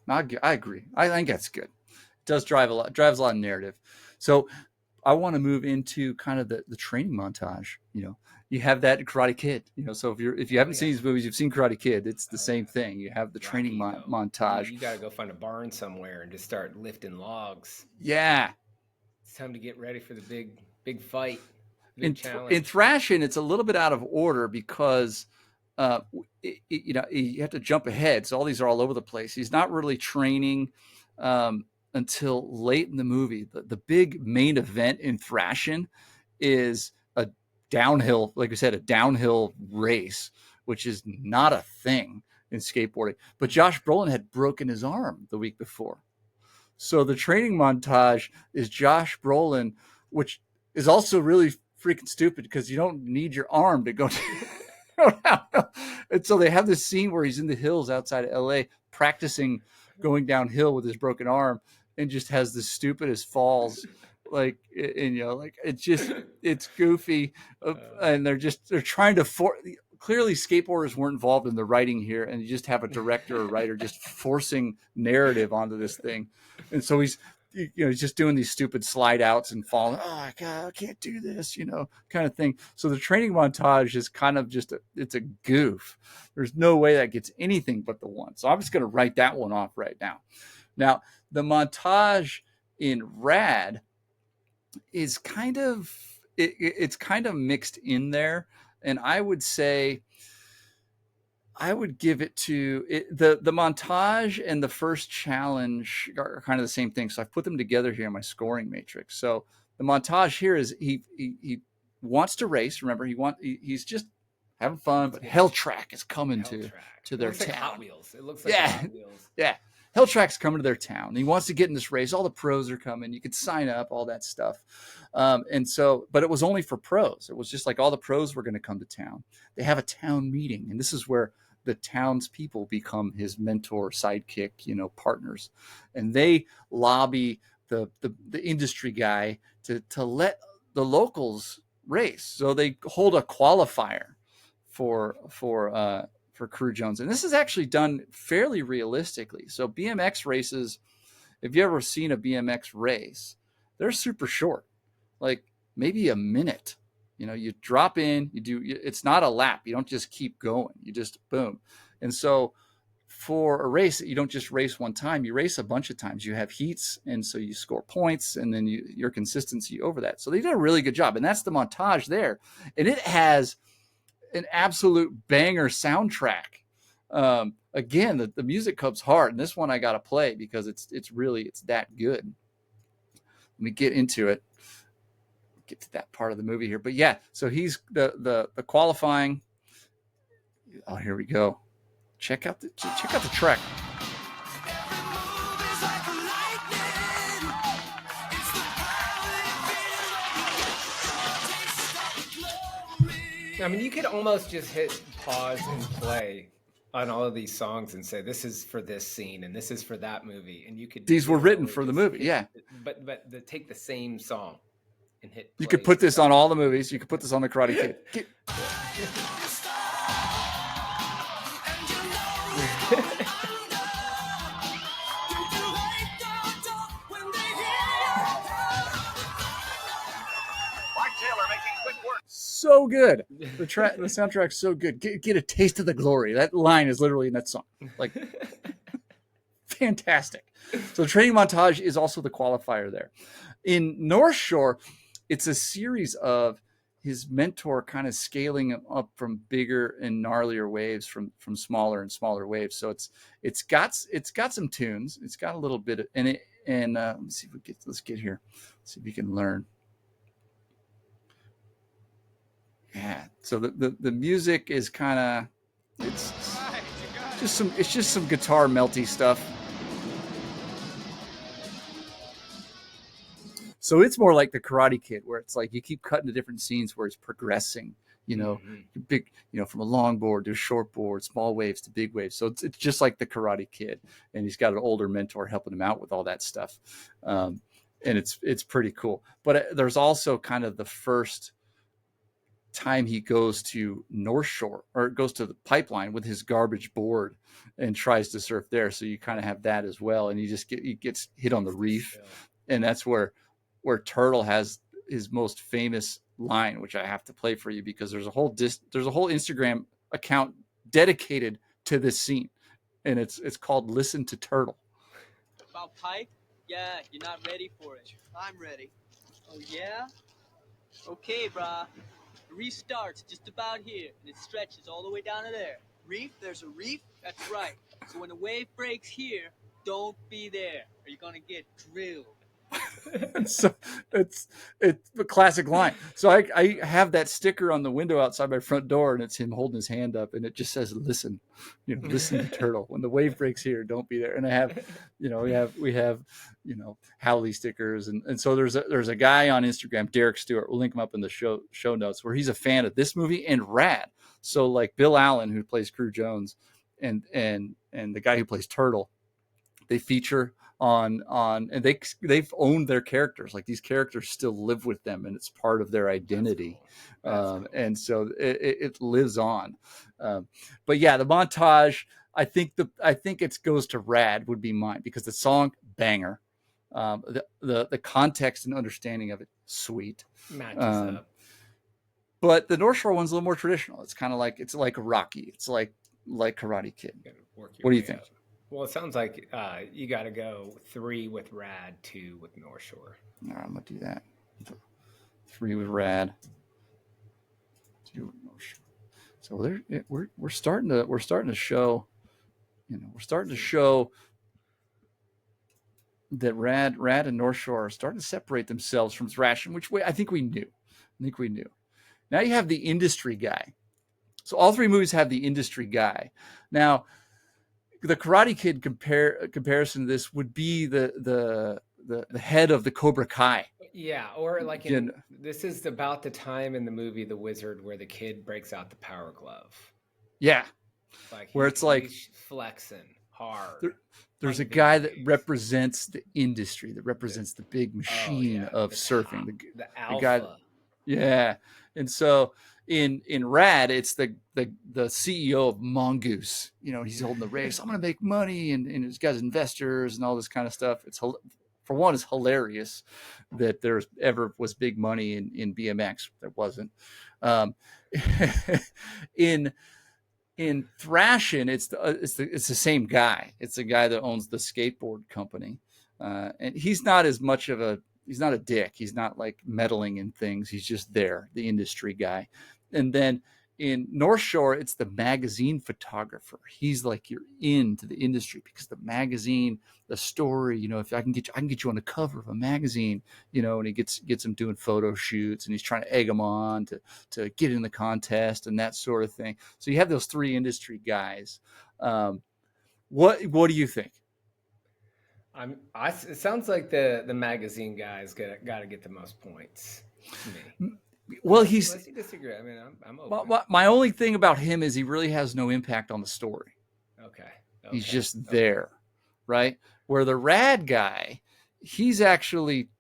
I agree. I think that's good. It does drives a lot of narrative. So I want to move into kind of the training montage. You have that Karate Kid. So if you Oh haven't yeah. seen these movies, you've seen Karate Kid. It's the Oh same yeah. thing. You have the training Rocky though. montage. You got to go find a barn somewhere and just start lifting logs. Yeah. It's time to get ready for the big fight, big In challenge. Thrashin, it's a little bit out of order because uh, you have to jump ahead. So all these are all over the place. He's not really training until late in the movie. The big main event in Thrashin is a downhill, like we said, a downhill race, which is not a thing in skateboarding. But Josh Brolin had broken his arm the week before. So the training montage is Josh Brolin, which is also really freaking stupid because you don't need your arm to go. And so they have this scene where he's in the hills outside of LA practicing going downhill with his broken arm and just has the stupidest falls. Like, and like it's goofy. And they're trying to clearly skateboarders weren't involved in the writing here, and you just have a director or writer just forcing narrative onto this thing. And so he's just doing these stupid slide outs and falling. Oh my God, I can't do this, kind of thing. So the training montage is kind of it's a goof. There's no way that gets anything but the one. So I'm just going to write that one off right now. Now, the montage in Rad is kind of, it's kind of mixed in there. And I would say, I would give it to it, the montage and the first challenge are kind of the same thing. So I've put them together here in my scoring matrix. So the montage here is he wants to race. Remember, he's just having fun, but Hell Track is coming to their town. Like Hot Wheels. It looks like Hot Wheels. Yeah. Hell Track's coming to their town. He wants to get in this race. All the pros are coming. You could sign up, all that stuff. And so, but it was only for pros. It was just like all the pros were going to come to town. They have a town meeting, and this is where the townspeople become his mentor, sidekick, partners, and they lobby the industry guy to let the locals race. So they hold a qualifier for Crew Jones, and this is actually done fairly realistically. So BMX races, if you ever seen a BMX race, they're super short, like maybe a minute. You drop in, it's not a lap. You don't just keep going. You just boom. And so for a race, you don't just race one time. You race a bunch of times. You have heats, and so you score points, and then your consistency over that. So they did a really good job, and that's the montage there. And it has an absolute banger soundtrack. Again, the music comes hard, and this one I got to play because it's that good. Let me get into it. Get to that part of the movie here, but yeah, so he's the qualifying. Oh, here we go. Check out the track. I mean, you could almost just hit pause and play on all of these songs and say, this is for this scene and this is for that movie. And you could, these were written for the movie. Yeah. But take the same song and hit play. You could put this on all the movies. You could put this on the Karate Kid. So good. The soundtrack's so good. Get a taste of the glory. That line is literally in that song. Like, fantastic. So the training montage is also the qualifier there. In North Shore, it's a series of his mentor kind of scaling him up from bigger and gnarlier waves from smaller and smaller waves. So it's got some tunes. It's got a little bit of, and let's see if let's get here. Let's see if we can learn. Yeah. So the music is kind of, it's just some guitar melty stuff. So it's more like the Karate Kid, where it's like you keep cutting to different scenes where it's progressing, big, from a long board to a short board, small waves to big waves. So it's just like the Karate Kid, and he's got an older mentor helping him out with all that stuff. And it's pretty cool. But there's also kind of the first time he goes to North Shore or goes to the pipeline with his garbage board and tries to surf there. So you kind of have that as well. And he gets hit on the reef. And that's where Turtle has his most famous line, which I have to play for you because there's a whole Instagram account dedicated to this scene. And it's called Listen to Turtle. About Pike? Yeah, you're not ready for it. I'm ready. Oh, yeah? Okay, brah. The reef starts just about here, and it stretches all the way down to there. Reef? There's a reef? That's right. So when the wave breaks here, don't be there, or you're gonna get drilled. So it's a classic line. So I have that sticker on the window outside my front door, and it's him holding his hand up, and it just says, "Listen, listen to Turtle. When the wave breaks here, don't be there." And I have, we have, Howley stickers, and so there's a guy on Instagram, Derek Stewart. We'll link him up in the show notes, where he's a fan of this movie and Rad. So like Bill Allen, who plays Crew Jones, and the guy who plays Turtle, they feature on and they've owned their characters. Like these characters still live with them, and it's part of their identity. That's cool. And so it lives on. But yeah, the montage, I think it goes to Rad would be mine, because the song banger, the context and understanding of it sweet, matches up. But the North Shore one's a little more traditional. It's kind of like Rocky. It's like Karate Kid. What do you think? Well, it sounds like you got to go 3 with Rad, 2 with North Shore. All right, I'm gonna do that. 3 with Rad, 2 with North Shore. So we're starting to show, that Rad and North Shore are starting to separate themselves from Thrashin, which I think we knew. Now you have the industry guy. So all 3 movies have the industry guy. Now, the Karate Kid comparison to this would be the head of the Cobra Kai. Yeah, or like this is about the time in the movie The Wizard where the kid breaks out the power glove. Yeah, where it's like he's flexing hard. There's a guy that represents the industry, that represents the big machine of surfing. The alpha. The guy, yeah, and so in Rad, it's the CEO of Mongoose. He's holding the race. I'm going to make money, and he's got investors and all this kind of stuff. For one, it's hilarious that there ever was big money in BMX. There wasn't. In Thrashin, it's the same guy. It's the guy that owns the skateboard company, and he's not as much of a. He's not a dick. He's not like meddling in things. He's just there, the industry guy. And then in North Shore, it's the magazine photographer. He's like, you're into the industry because the magazine, the story, if I can get you on the cover of a magazine, and he gets him doing photo shoots, and he's trying to egg him on to get in the contest and that sort of thing. So you have those 3 industry guys. What do you think? It sounds like the magazine guy's got to get the most points to me. Well, unless you disagree. I mean, I'm open. My only thing about him is he really has no impact on the story. Okay. He's just there, right? Where the Rad guy, he's actually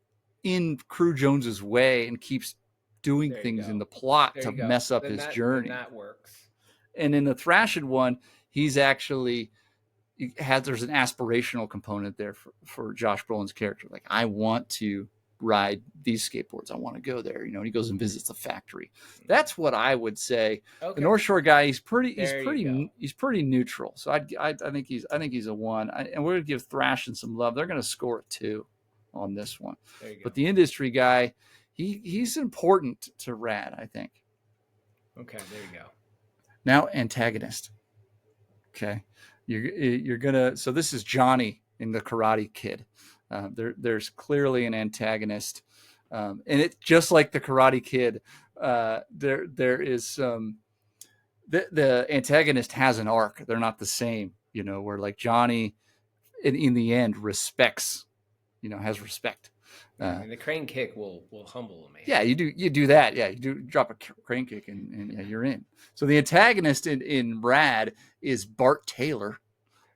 in Crew Jones's way and keeps doing things in the plot to mess up his journey. That works. And in the Thrashin one, he's actually there's an aspirational component there for Josh Brolin's character. Like, I want to ride these skateboards. I want to go there. He goes and visits the factory. That's what I would say. Okay. The North Shore guy, he's pretty neutral. So I think he's a 1. And we're gonna give Thrashin some love. They're gonna score a 2 on this one. But the industry guy, he's important to Rad, I think. Okay, there you go. Now antagonist. Okay. You're gonna. So this is Johnny in the Karate Kid. There's clearly an antagonist, and it just like the Karate Kid. There is some. The antagonist has an arc. They're not the same. Where like Johnny, in the end, respects. Has respect. The crane kick will humble a man. Yeah, you do that. Yeah, you do drop a crane kick and you're in. So the antagonist in Rad is Bart Taylor,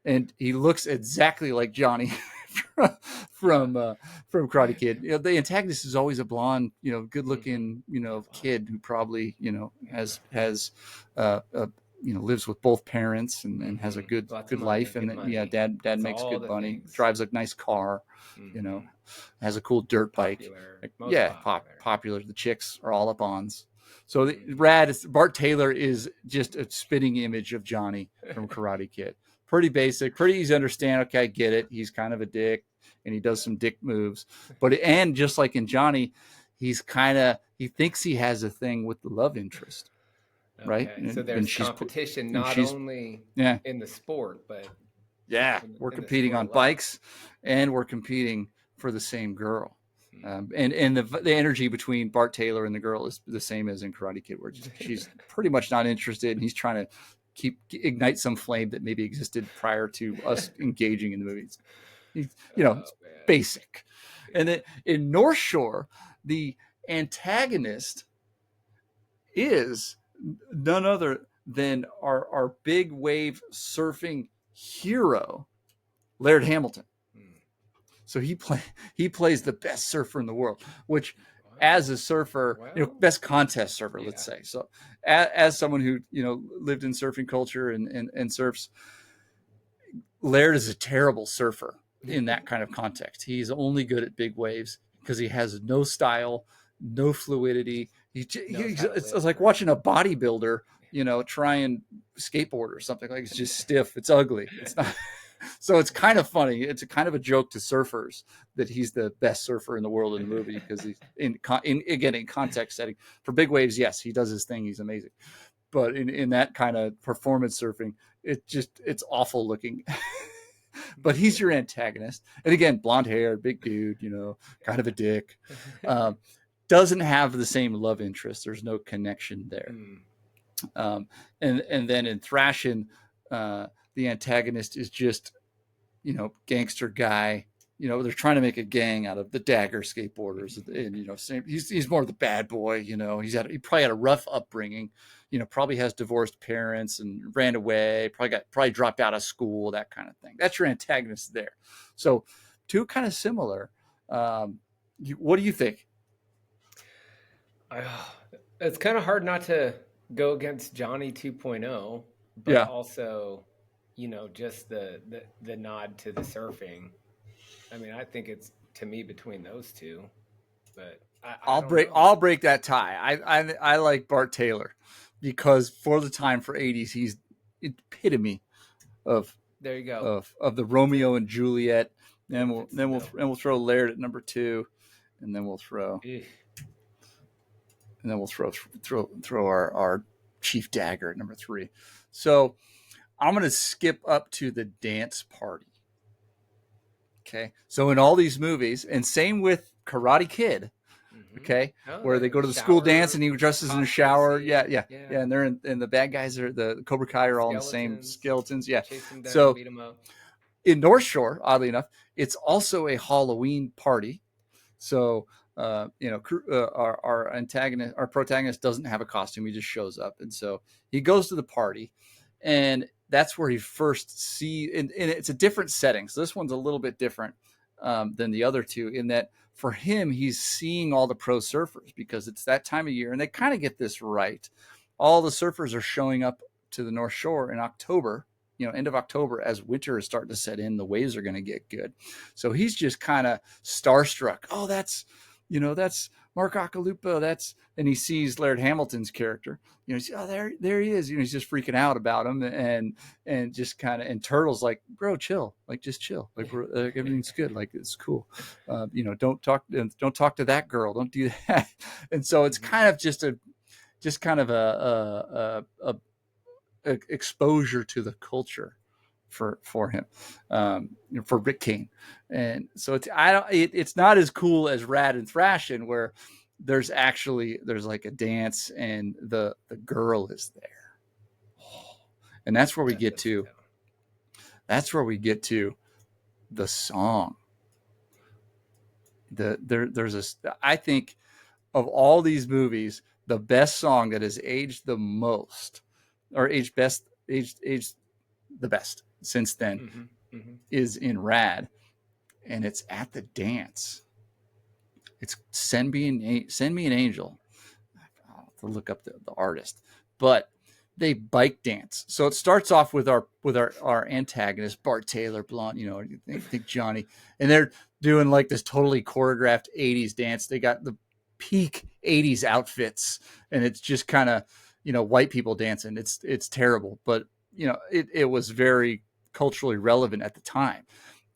and he looks exactly like Johnny from Karate Kid. You know, the antagonist is always a blonde, you know, good looking, you know, kid who probably, you know, has lives with both parents and has a good life, and then, yeah, dad That's makes all good the money, things. drives a nice car, you know, has a cool dirt bike. Popular. The chicks are all up ons. So Bart Taylor is just a spitting image of Johnny from Karate Kid. Pretty basic, pretty easy to understand. Okay, I get it. He's kind of a dick and he does some dick moves. And just like in Johnny, he thinks he has a thing with the love interest. Okay. Right. So there's competition not only in the sport, but we're competing on bikes and we're competing for the same girl. And the energy between Bart Taylor and the girl is the same as in Karate Kid, where she's pretty much not interested, and he's trying to ignite some flame that maybe existed prior to us engaging in the movies. It's basic. And then in North Shore, the antagonist is none other than our big wave surfing hero, Laird Hamilton. So he plays the best surfer in the world, which as a surfer, best contest surfer, let's say. So as someone who, lived in surfing culture and surfs, Laird is a terrible surfer in that kind of context. He's only good at big waves because he has no style, no fluidity. It's like watching a bodybuilder, try and skateboard or something. Like, it's just stiff. It's ugly. It's not. So it's kind of funny. It's a kind of a joke to surfers that he's the best surfer in the world in the movie, because he's in context setting. For big waves, yes, he does his thing. He's amazing. But in that kind of performance surfing, it's awful looking. But he's your antagonist. And again, blonde hair, big dude, kind of a dick. Doesn't have the same love interest. There's no connection there. And then in Thrashin, the antagonist is just, gangster guy. They're trying to make a gang out of the Dagger skateboarders, and he's more the bad boy. He probably had a rough upbringing. Probably has divorced parents and ran away. Probably dropped out of school, that kind of thing. That's your antagonist there. So, two kind of similar. What do you think? It's kind of hard not to go against Johnny 2.0, but also, just the nod to the surfing. I mean, I think it's, to me, between those two. But I'll break that tie. I like Bart Taylor because for the time, for 80s, he's epitome of of the Romeo and Juliet. And we'll throw Laird at number 2, and then we'll throw our Chief Dagger at number 3. So I'm going to skip up to the dance party. Okay. So in all these movies, and same with Karate Kid, okay, where they go to the school dance and he dresses in a shower. Yeah. And they're and the bad guys are the Cobra Kai are all in the same skeletons. Yeah. So beat them up. In North Shore, oddly enough, it's also a Halloween party. So our protagonist doesn't have a costume. He just shows up. And so he goes to the party, and that's where he first sees, and it's a different setting. So this one's a little bit different than the other two, in that for him, he's seeing all the pro surfers because it's that time of year, and they kind of get this right. All the surfers are showing up to the North Shore in October, end of October, as winter is starting to set in. The waves are going to get good. So he's just kind of starstruck. Oh, that's Mark Akalupa. And he sees Laird Hamilton's character. There he is. He's just freaking out about him, and just kind of. And Turtle's like, bro, chill. Like, just chill. Like, everything's good. Like, it's cool. Don't talk to that girl. Don't do that. And so it's kind of just a exposure to the culture for him, for Rick Kane. And so it's not as cool as Rad and Thrashin, where there's like a dance and the girl is there. And that's where we get to the song. I think of all these movies, the best song that has aged the most, or aged the best since then, is in Rad. and it's at the dance. It's Send Me an Angel. I'll have to look up the artist, but they bike dance. So it starts off with our antagonist, Bart Taylor, blonde, you think Johnny, and they're doing like this totally choreographed 80s dance. They got the peak 80s outfits, and it's just kind of, white people dancing. It's terrible, but it was very culturally relevant at the time.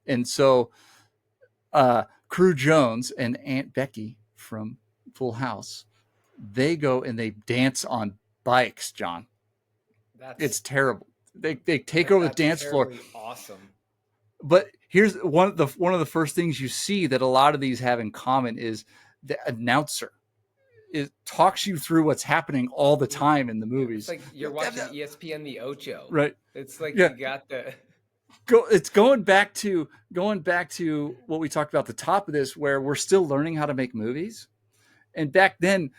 And so Crew Jones and Aunt Becky from Full House, they go and they dance on bikes, John. It's terrible. They take over the dance floor. Awesome. But here's one of the first things you see that a lot of these have in common is the announcer. It talks you through what's happening all the time in the movies. It's like you're watching ESPN The Ocho. Right. It's like you got the it's going back to what we talked about at the top of this, where we're still learning how to make movies. And back then,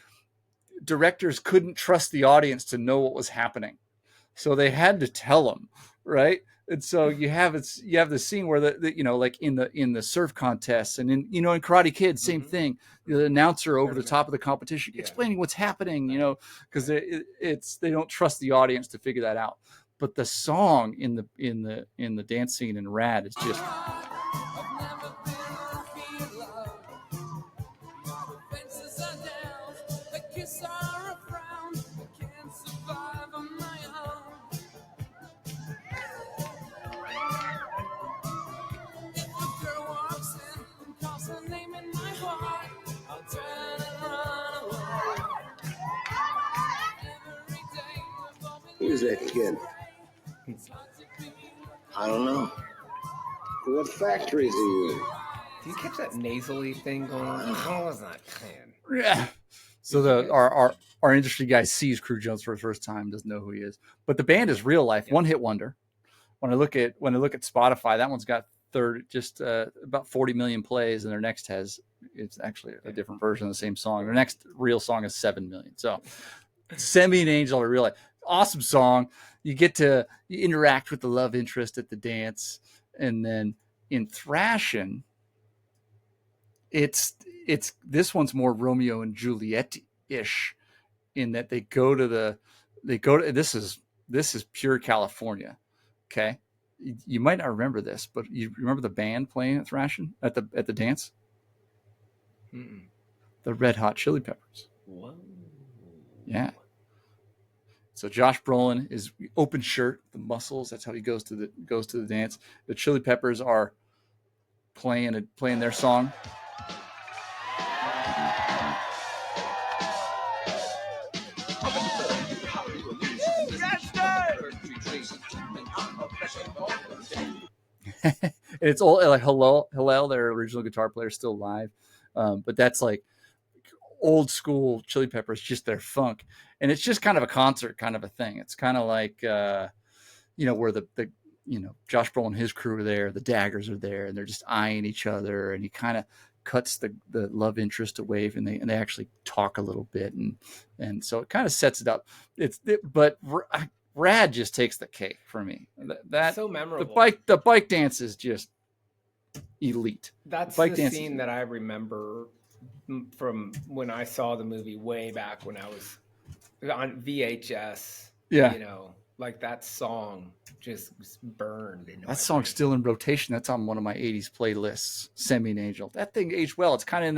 directors couldn't trust the audience to know what was happening. So they had to tell them, right? And so you have this scene where like in the surf contests and in Karate Kid, same thing. The announcer over the top of the competition explaining what's happening, because they don't trust the audience to figure that out. But the song in the dance scene in Rad is just Who's that kid? I don't know. What factory is he in? Do you catch that nasally thing going on? I was not playing. Yeah. So our industry guy sees Crew Jones for the first time, doesn't know who he is. But the band is real life, one hit wonder. When I look at Spotify, that one's got about 40 million plays, and their next it's actually a different version of the same song. Their next real song is 7 million. So Send Me an Angel, I real life. Awesome song. You get to interact with the love interest at the dance. And then in Thrashin', it's this one's more Romeo and Juliet-ish in that they go to this is pure California. Okay. You might not remember this, but you remember the band playing at Thrashin' at the dance? Mm-mm. The Red Hot Chili Peppers. Whoa. Yeah. So Josh Brolin is open shirt, the muscles. That's how he goes to the dance. The Chili Peppers are playing their song. And it's all like Hillel, their original guitar player, is still alive, but that's like old school Chili Peppers, just their funk, and it's just kind of a concert kind of a thing. It's kind of like where the Josh Brolin and his crew are there, the Daggers are there, and they're just eyeing each other, and he kind of cuts the love interest away, and they actually talk a little bit, and so it kind of sets it up. But Rad just takes the cake for me. That's so memorable. The bike dance is just elite. That's the scene that I remember from when I saw the movie way back when I was on VHS. Yeah. Like that song just burned. That song's still in rotation. That's on one of my 80s playlists, Send Me an Angel. That thing aged well. It's kind of in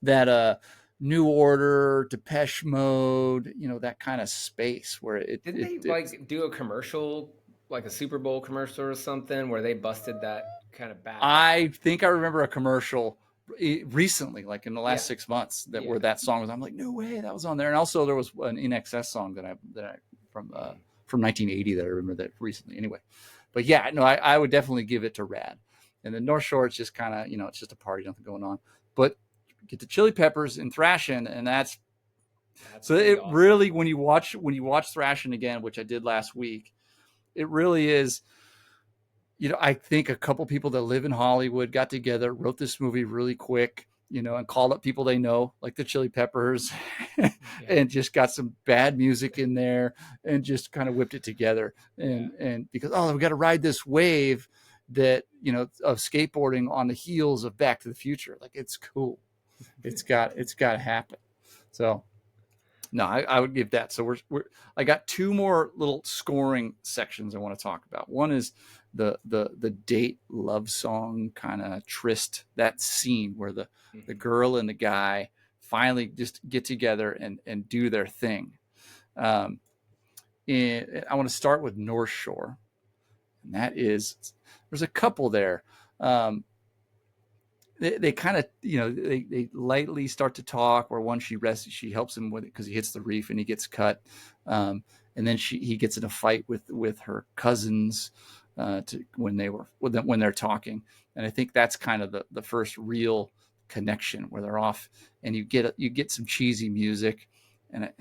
that New Order, Depeche Mode, that kind of space where Didn't they do a commercial, like a Super Bowl commercial or something, where they busted that kind of back? I think I remember a commercial recently, like in the last 6 months, where that song was. I'm like, no way, that was on there. And also there was an In Excess song that I from 1980 that I remember that recently. Anyway, but yeah, no, I would definitely give it to Rad. And the North Shore, it's just kind of it's just a party, nothing going on. But get the Chili Peppers in Thrashin', and that's so it awesome. Really, when you watch Thrashin' again, which I did last week, it really is. I think a couple people that live in Hollywood got together, wrote this movie really quick, and called up people they know, like the Chili Peppers, and just got some bad music in there and just kind of whipped it together. And because, we got to ride this wave, that, of skateboarding on the heels of Back to the Future. Like, it's cool. It's got to happen. So no, I would give that. So I got two more little scoring sections I want to talk about. One is the date love song kind of tryst, that scene where the girl and the guy finally just get together and do their thing. I want to start with North Shore, and that is, there's a couple there. They kind of, they lightly start to talk, where one, she helps him with it because he hits the reef and he gets cut. And then he gets in a fight with her cousins when they're talking. And I think that's kind of the first real connection, where they're off and you get some cheesy music. And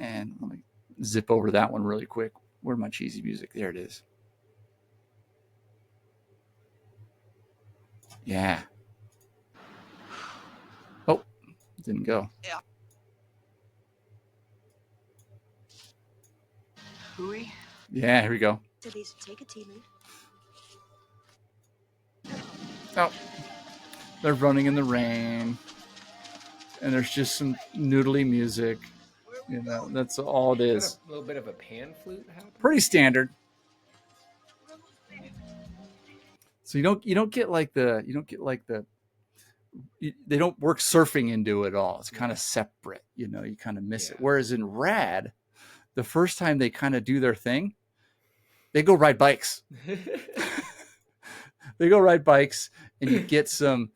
let me zip over that one really quick. Where's my cheesy music? There it is. Yeah. Oh, didn't go. Yeah. Hooey? Yeah, here we go. Take a tea leaf. Oh, they're running in the rain, and there's just some noodly music. That's all it is. A little bit of a pan flute happening. Pretty standard. So you don't get like the they don't work surfing into it all. It's kind of separate, you kind of miss it. Whereas in Rad, the first time they kind of do their thing, they go ride bikes. They go ride bikes, and you get some.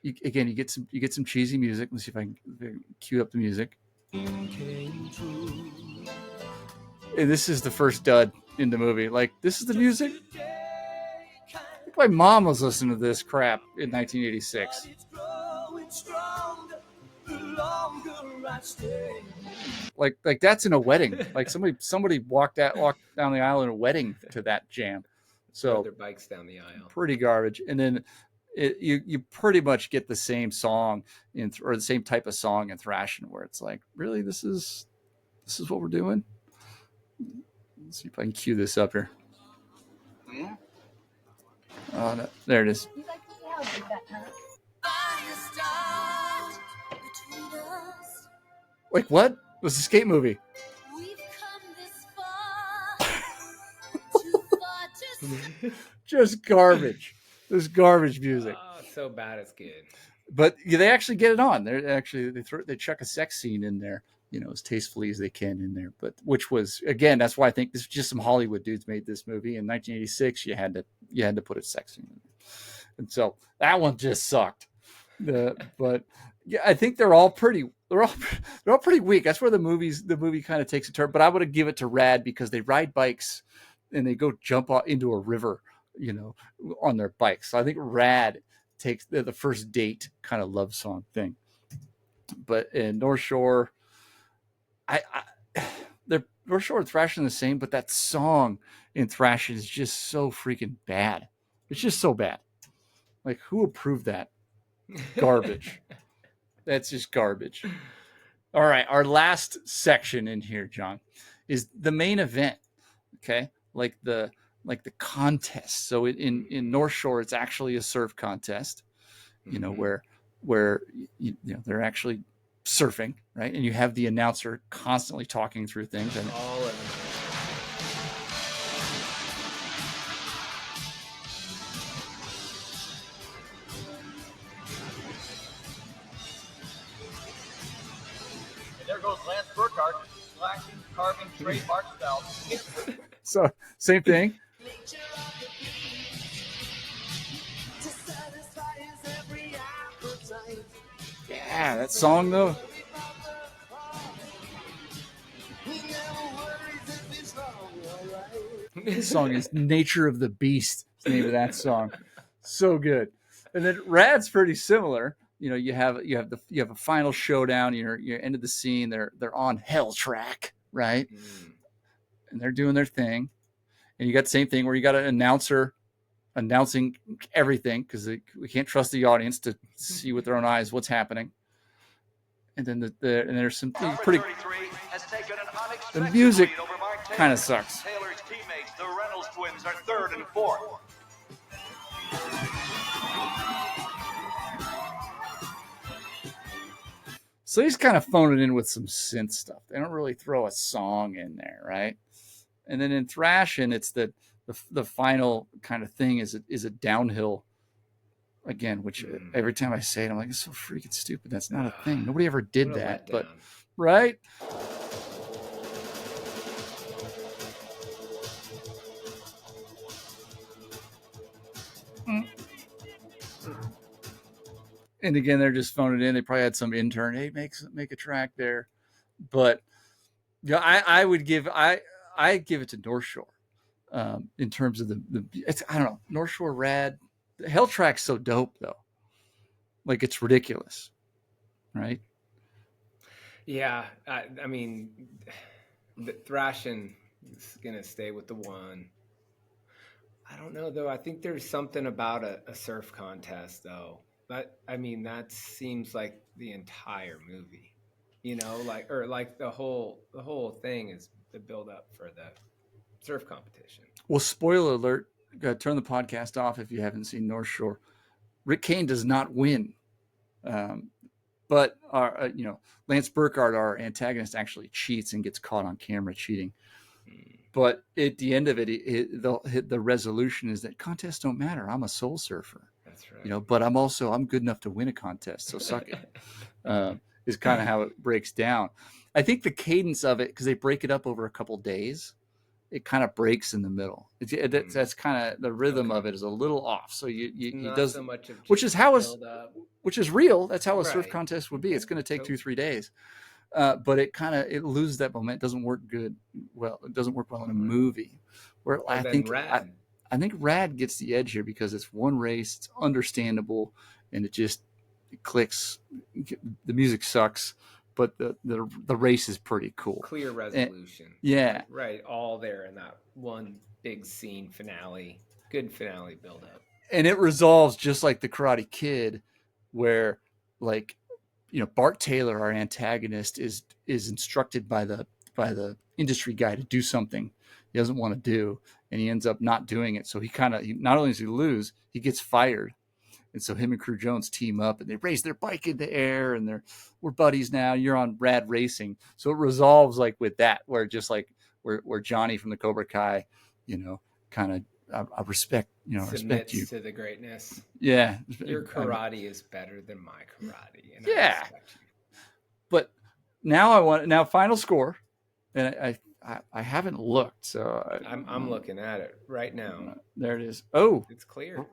You get some cheesy music. Let's see if I can cue up the music. And this is the first dud in the movie. Like, this is the music. I think my mom was listening to this crap in 1986. Like that's in a wedding. Like somebody walked down the aisle in a wedding to that jam. So rode their bikes down the aisle. Pretty garbage. And then you pretty much get the same song or the same type of song in Thrashin, where it's like, really, this is what we're doing. Let's see if I can cue this up here. Yeah. Oh, no, there it is. Like, what? It was a skate movie. Just garbage. There's garbage music. Oh, so bad it's good. But they actually get it on. They chuck a sex scene in there, as tastefully as they can in there. But which was, again, that's why I think this was just some Hollywood dudes made this movie in 1986. You had to put a sex scene in there. And so that one just sucked. But yeah, I think they're all pretty weak. That's where the movie kind of takes a turn. But I would have give it to Rad, because they ride bikes and they go jump into a river, on their bikes. So I think Rad takes the first date kind of love song thing. But in North Shore, North Shore and Thrashin' the same, but that song in Thrashin' is just so freaking bad. It's just so bad. Like, who approved that? Garbage. That's just garbage. All right, our last section in here, John, is the main event. Okay, like the contest. So in North Shore, it's actually a surf contest. Where they're actually surfing, right? And you have the announcer constantly talking through things. And all of them. There goes Lance Burkhardt, slashing, carving, trademark style. So, same thing. Yeah, that song though. This song is "Nature of the Beast." It's the name of that song. So good. And then Rad's pretty similar. You have a final showdown. You're end of the scene. They're on Hell Track, right? And they're doing their thing. And you got the same thing where you got an announcer announcing everything, because we can't trust the audience to see with their own eyes what's happening. And then there's some pretty. The music kind of sucks. Taylor's teammates, the Reynolds twins, are third and fourth. So he's kind of phoned it in with some synth stuff. They don't really throw a song in there, right? And then in Thrashin, it's the final kind of thing is a downhill again, which every time I say it, I'm like, it's so freaking stupid. That's not a thing. Nobody ever did that, but right. And again, they're just phoning it in. They probably had some intern, hey, make a track there. But yeah, I would give I give it to North Shore in terms of the it's, I don't know, North Shore rad. The Hell track's so dope though, like it's ridiculous, right? Yeah, I mean, the Thrashin is gonna stay with the one. I don't know though. I think there's something about a surf contest though. But I mean, that seems like the entire movie, you know, like the whole thing is the build up for the surf competition. Well, spoiler alert. Turn the podcast off if you haven't seen North Shore. Rick Kane does not win, but our Lance Burkhardt, our antagonist, actually cheats and gets caught on camera cheating. But at the end of it, the resolution is that contests don't matter. I'm a soul surfer. That's right. But I'm good enough to win a contest. So suck it. Is kind of how it breaks down. I think the cadence of it, because they break it up over a couple days, it kind of breaks in the middle. That's kind of the rhythm of it is a little off. So he does so much of which is real. That's how a surf contest would be. It's going to take 2-3 days. But it loses that moment. It doesn't work good. Well, it doesn't work well in a movie. Where I think Rad gets the edge here because it's one race. It's understandable, and it clicks. The music sucks, but the race is pretty cool. Clear resolution. Yeah, right. All there in that one big scene finale. Good finale build up. And it resolves just like the Karate Kid, where like. Bart Taylor, our antagonist, is instructed by the industry guy to do something he doesn't want to do, and he ends up not doing it. So he not only does he lose, he gets fired. And so him and Crew Jones team up, and they raise their bike in the air, and we're buddies now. You're on Rad Racing, so it resolves like with that, where just like where Johnny from the Cobra Kai, kind of. I respect, respect you to the greatness. Yeah, your karate is better than my karate. And yeah, but now final score, and I haven't looked, so I'm looking at it right now. There it is. Oh, it's clear.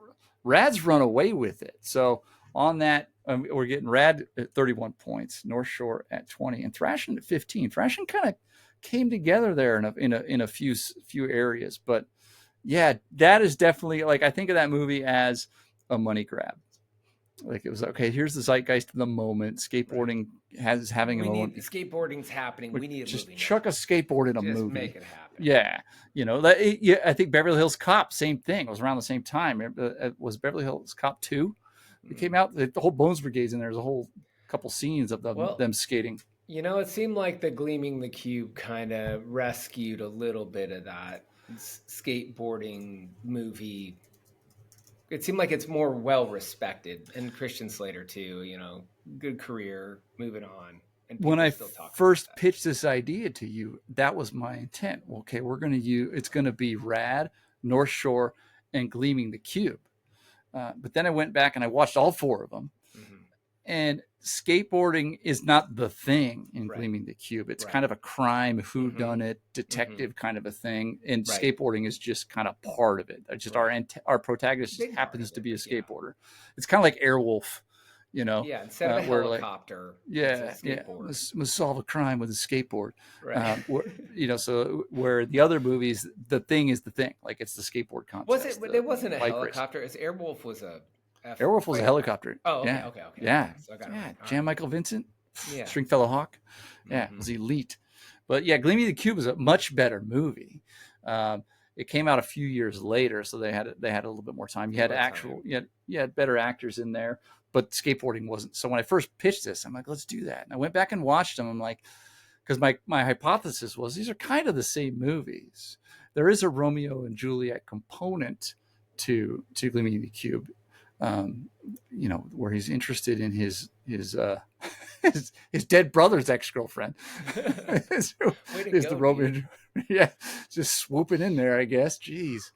Rad's run away with it. So on that, we're getting Rad at 31 points, North Shore at 20, and Thrashin at 15. Thrashin kind of came together there in a few areas, but. Yeah, that is definitely like I think of that movie as a money grab. Like it was okay. Here's the zeitgeist of the moment. Skateboarding having a moment. Skateboarding's happening. We need just movie chuck a skateboard in a movie. Make it happen. Yeah, I think Beverly Hills Cop, same thing. It was around the same time. It was Beverly Hills Cop 2. It came out. The whole Bones Brigade's in there. There's a whole couple scenes of them skating. It seemed like the Gleaming the Cube kind of rescued a little bit of that. Skateboarding movie. It seemed like it's more well respected, and Christian Slater too. Good career, moving on. And when I first pitched this idea to you, that was my intent. Okay, it's going to be Rad, North Shore, and Gleaming the Cube. But then I went back and I watched all 4 of them, and skateboarding is not the thing in Gleaming the Cube. It's kind of a crime, whodunit, detective kind of a thing. And skateboarding is just kind of part of it. Just our protagonist just happens to be a skateboarder. It's kind of like Airwolf, Yeah, instead of a helicopter. It's a skateboard. Must solve a crime with a skateboard. Right. So where the other movies, the thing is the thing. Like it's the skateboard contest. It wasn't a helicopter. Airwolf was a... Airwolf was a helicopter. Oh, okay, yeah. Okay. Yeah, so Jan Michael Vincent, Stringfellow Hawk. Yeah, it was elite. But yeah, Gleaming the Cube was a much better movie. It came out a few years later, so they had a little bit more time. You had better actors in there, but skateboarding wasn't. So when I first pitched this, I'm like, let's do that. And I went back and watched them. I'm like, because my hypothesis was these are kind of the same movies. There is a Romeo and Juliet component to Gleaming the Cube, where he's interested in his his dead brother's ex-girlfriend. is the Roman, yeah, just swooping in there, I guess. Jeez,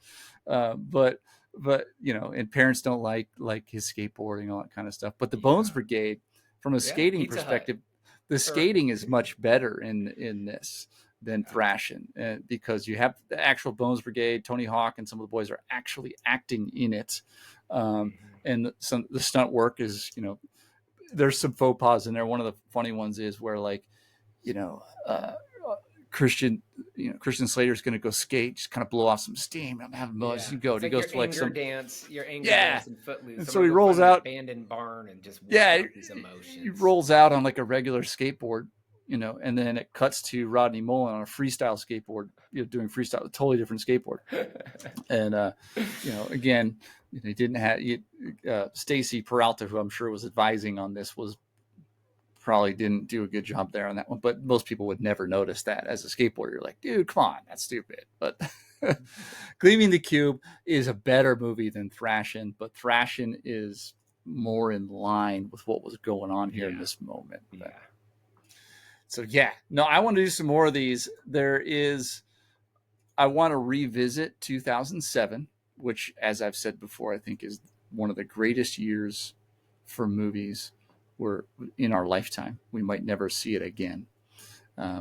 but and parents don't like his skateboarding, all that kind of stuff. But the Bones Brigade, from a skating perspective, the skating is much better in this than Thrashin, because you have the actual Bones Brigade. Tony Hawk and some of the boys are actually acting in it, and the stunt work is, there's some faux pas in there. One of the funny ones is where, like, Christian Slater's going to go skate, just kind of blow off some steam. I'm having buzz. He goes to like some dance, your anger dance and Footloose. And so he rolls out abandoned barn and just his emotions. He rolls out on like a regular skateboard, and then it cuts to Rodney Mullen on a freestyle skateboard, doing freestyle, a totally different skateboard. And again, they didn't have Stacy Peralta, who I'm sure was advising on this, probably didn't do a good job there on that one, but most people would never notice that. As a skateboarder, you're like, dude, come on, that's stupid. But Gleaming the Cube is a better movie than Thrashin, but Thrashin is more in line with what was going on here in this moment. Yeah. So I want to do some more of these. I want to revisit 2007, which, as I've said before, I think is one of the greatest years for movies were in our lifetime. We might never see it again,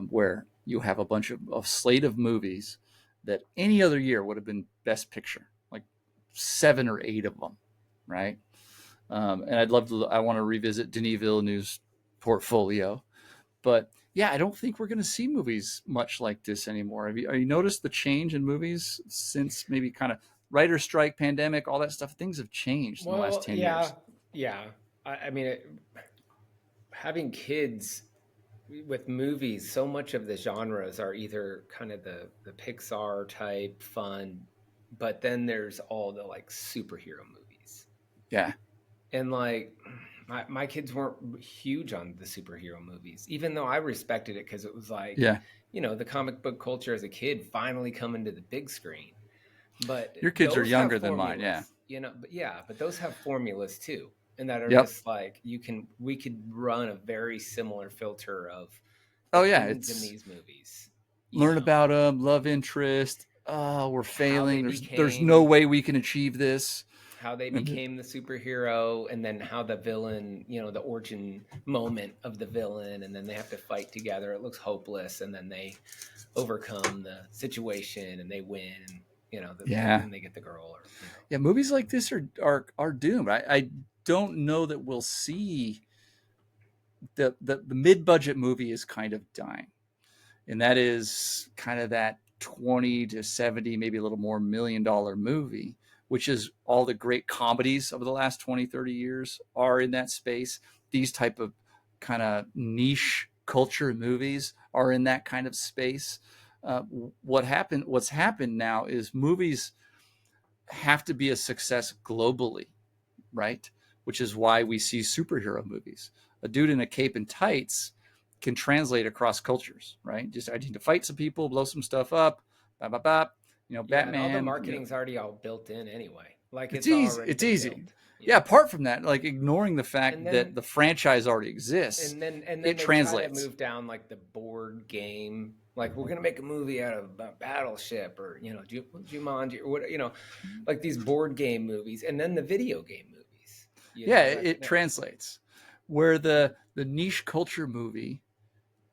where you have a bunch of slate of movies that any other year would have been Best Picture, like 7 or 8 of them, right? And I want to revisit Denis Villeneuve's portfolio, but I don't think we're going to see movies much like this anymore. Have you noticed the change in movies since maybe kind of writer strike, pandemic, all that stuff? Things have changed in the last 10 years. Yeah. I mean, having kids with movies, so much of the genres are either kind of the Pixar type fun, but then there's all the like superhero movies. Yeah. And like my kids weren't huge on the superhero movies, even though I respected it because it was like, the comic book culture as a kid finally coming to the big screen. But your kids are younger than mine. But those have formulas too. And that are just like we could run a very similar filter of it's in these movies. Learn about love interest. Oh, we're failing. There's no way we can achieve this. How they became the superhero, and then how the villain, the origin moment of the villain, and then they have to fight together. It looks hopeless, and then they overcome the situation and they win. And they get the girl. Movies like this are doomed. I don't know that we'll see the mid-budget movie is kind of dying, and that is kind of that 20 to 70, maybe a little more $1 million movie, which is all the great comedies of the last 20, 30 years are in that space. These type of kind of niche culture movies are in that kind of space. What's happened now is movies have to be a success globally, right? Which is why we see superhero movies. A dude in a cape and tights can translate across cultures, right? Just I need to fight some people, blow some stuff up, Batman. All the marketing's already all built in anyway. Like it's easy. It's easy. Apart from that, like ignoring the fact that the franchise already exists, and then it translates. Try to move down like the board game. Like we're gonna make a movie out of Battleship or Jumanji or what, like these board game movies, and then the video game movies. It translates. Where the niche culture movie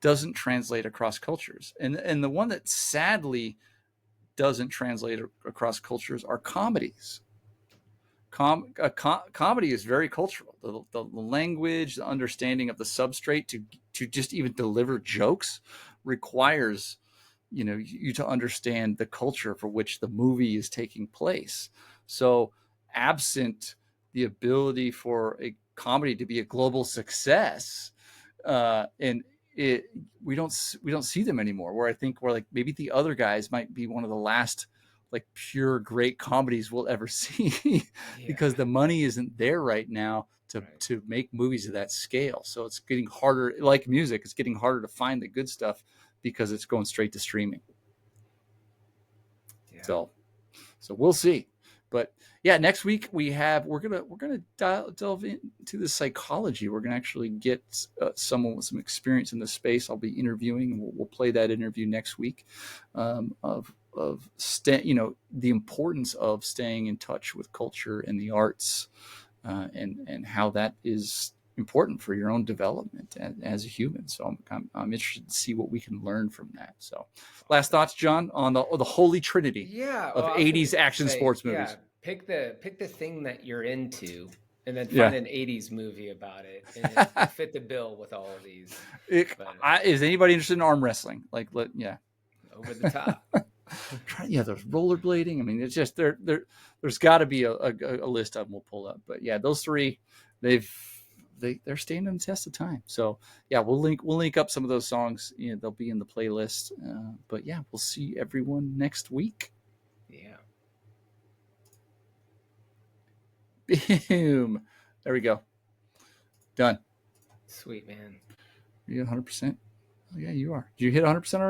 doesn't translate across cultures, and the one that sadly doesn't translate across cultures are comedies. Comedy is very cultural. The language, the understanding of the substrate to just even deliver jokes requires you to understand the culture for which the movie is taking place. So absent the ability for a comedy to be a global success, we don't see them anymore. Where I think we're like, maybe The Other Guys might be one of the last like pure great comedies we'll ever see because the money isn't there right now to make movies of that scale. So it's getting harder, like music, it's getting harder to find the good stuff because it's going straight to streaming. So we'll see. But yeah, next week we're gonna delve into the psychology. We're gonna actually get someone with some experience in the space. I'll be interviewing, and we'll play that interview next week, of the importance of staying in touch with culture and the arts, and how that is important for your own development as a human. So I'm interested to see what we can learn from that. So, last thoughts, John, on the holy trinity of I was 80s gonna action say, sports movies. pick the thing that you're into, and then Yeah. find an 80s movie about it, and it'll fit the bill with all of these. Is anybody interested in arm wrestling? Over the top. There's rollerblading. I mean, it's just there's got to be a list of them we'll pull up. But yeah, those three, they're standing the test of time. So yeah, we'll link up some of those songs. They'll be in the playlist. But yeah, we'll see everyone next week. Yeah. Boom. There we go. Done. Sweet, man. You 100%? Oh yeah, you are. Did you hit 100% already?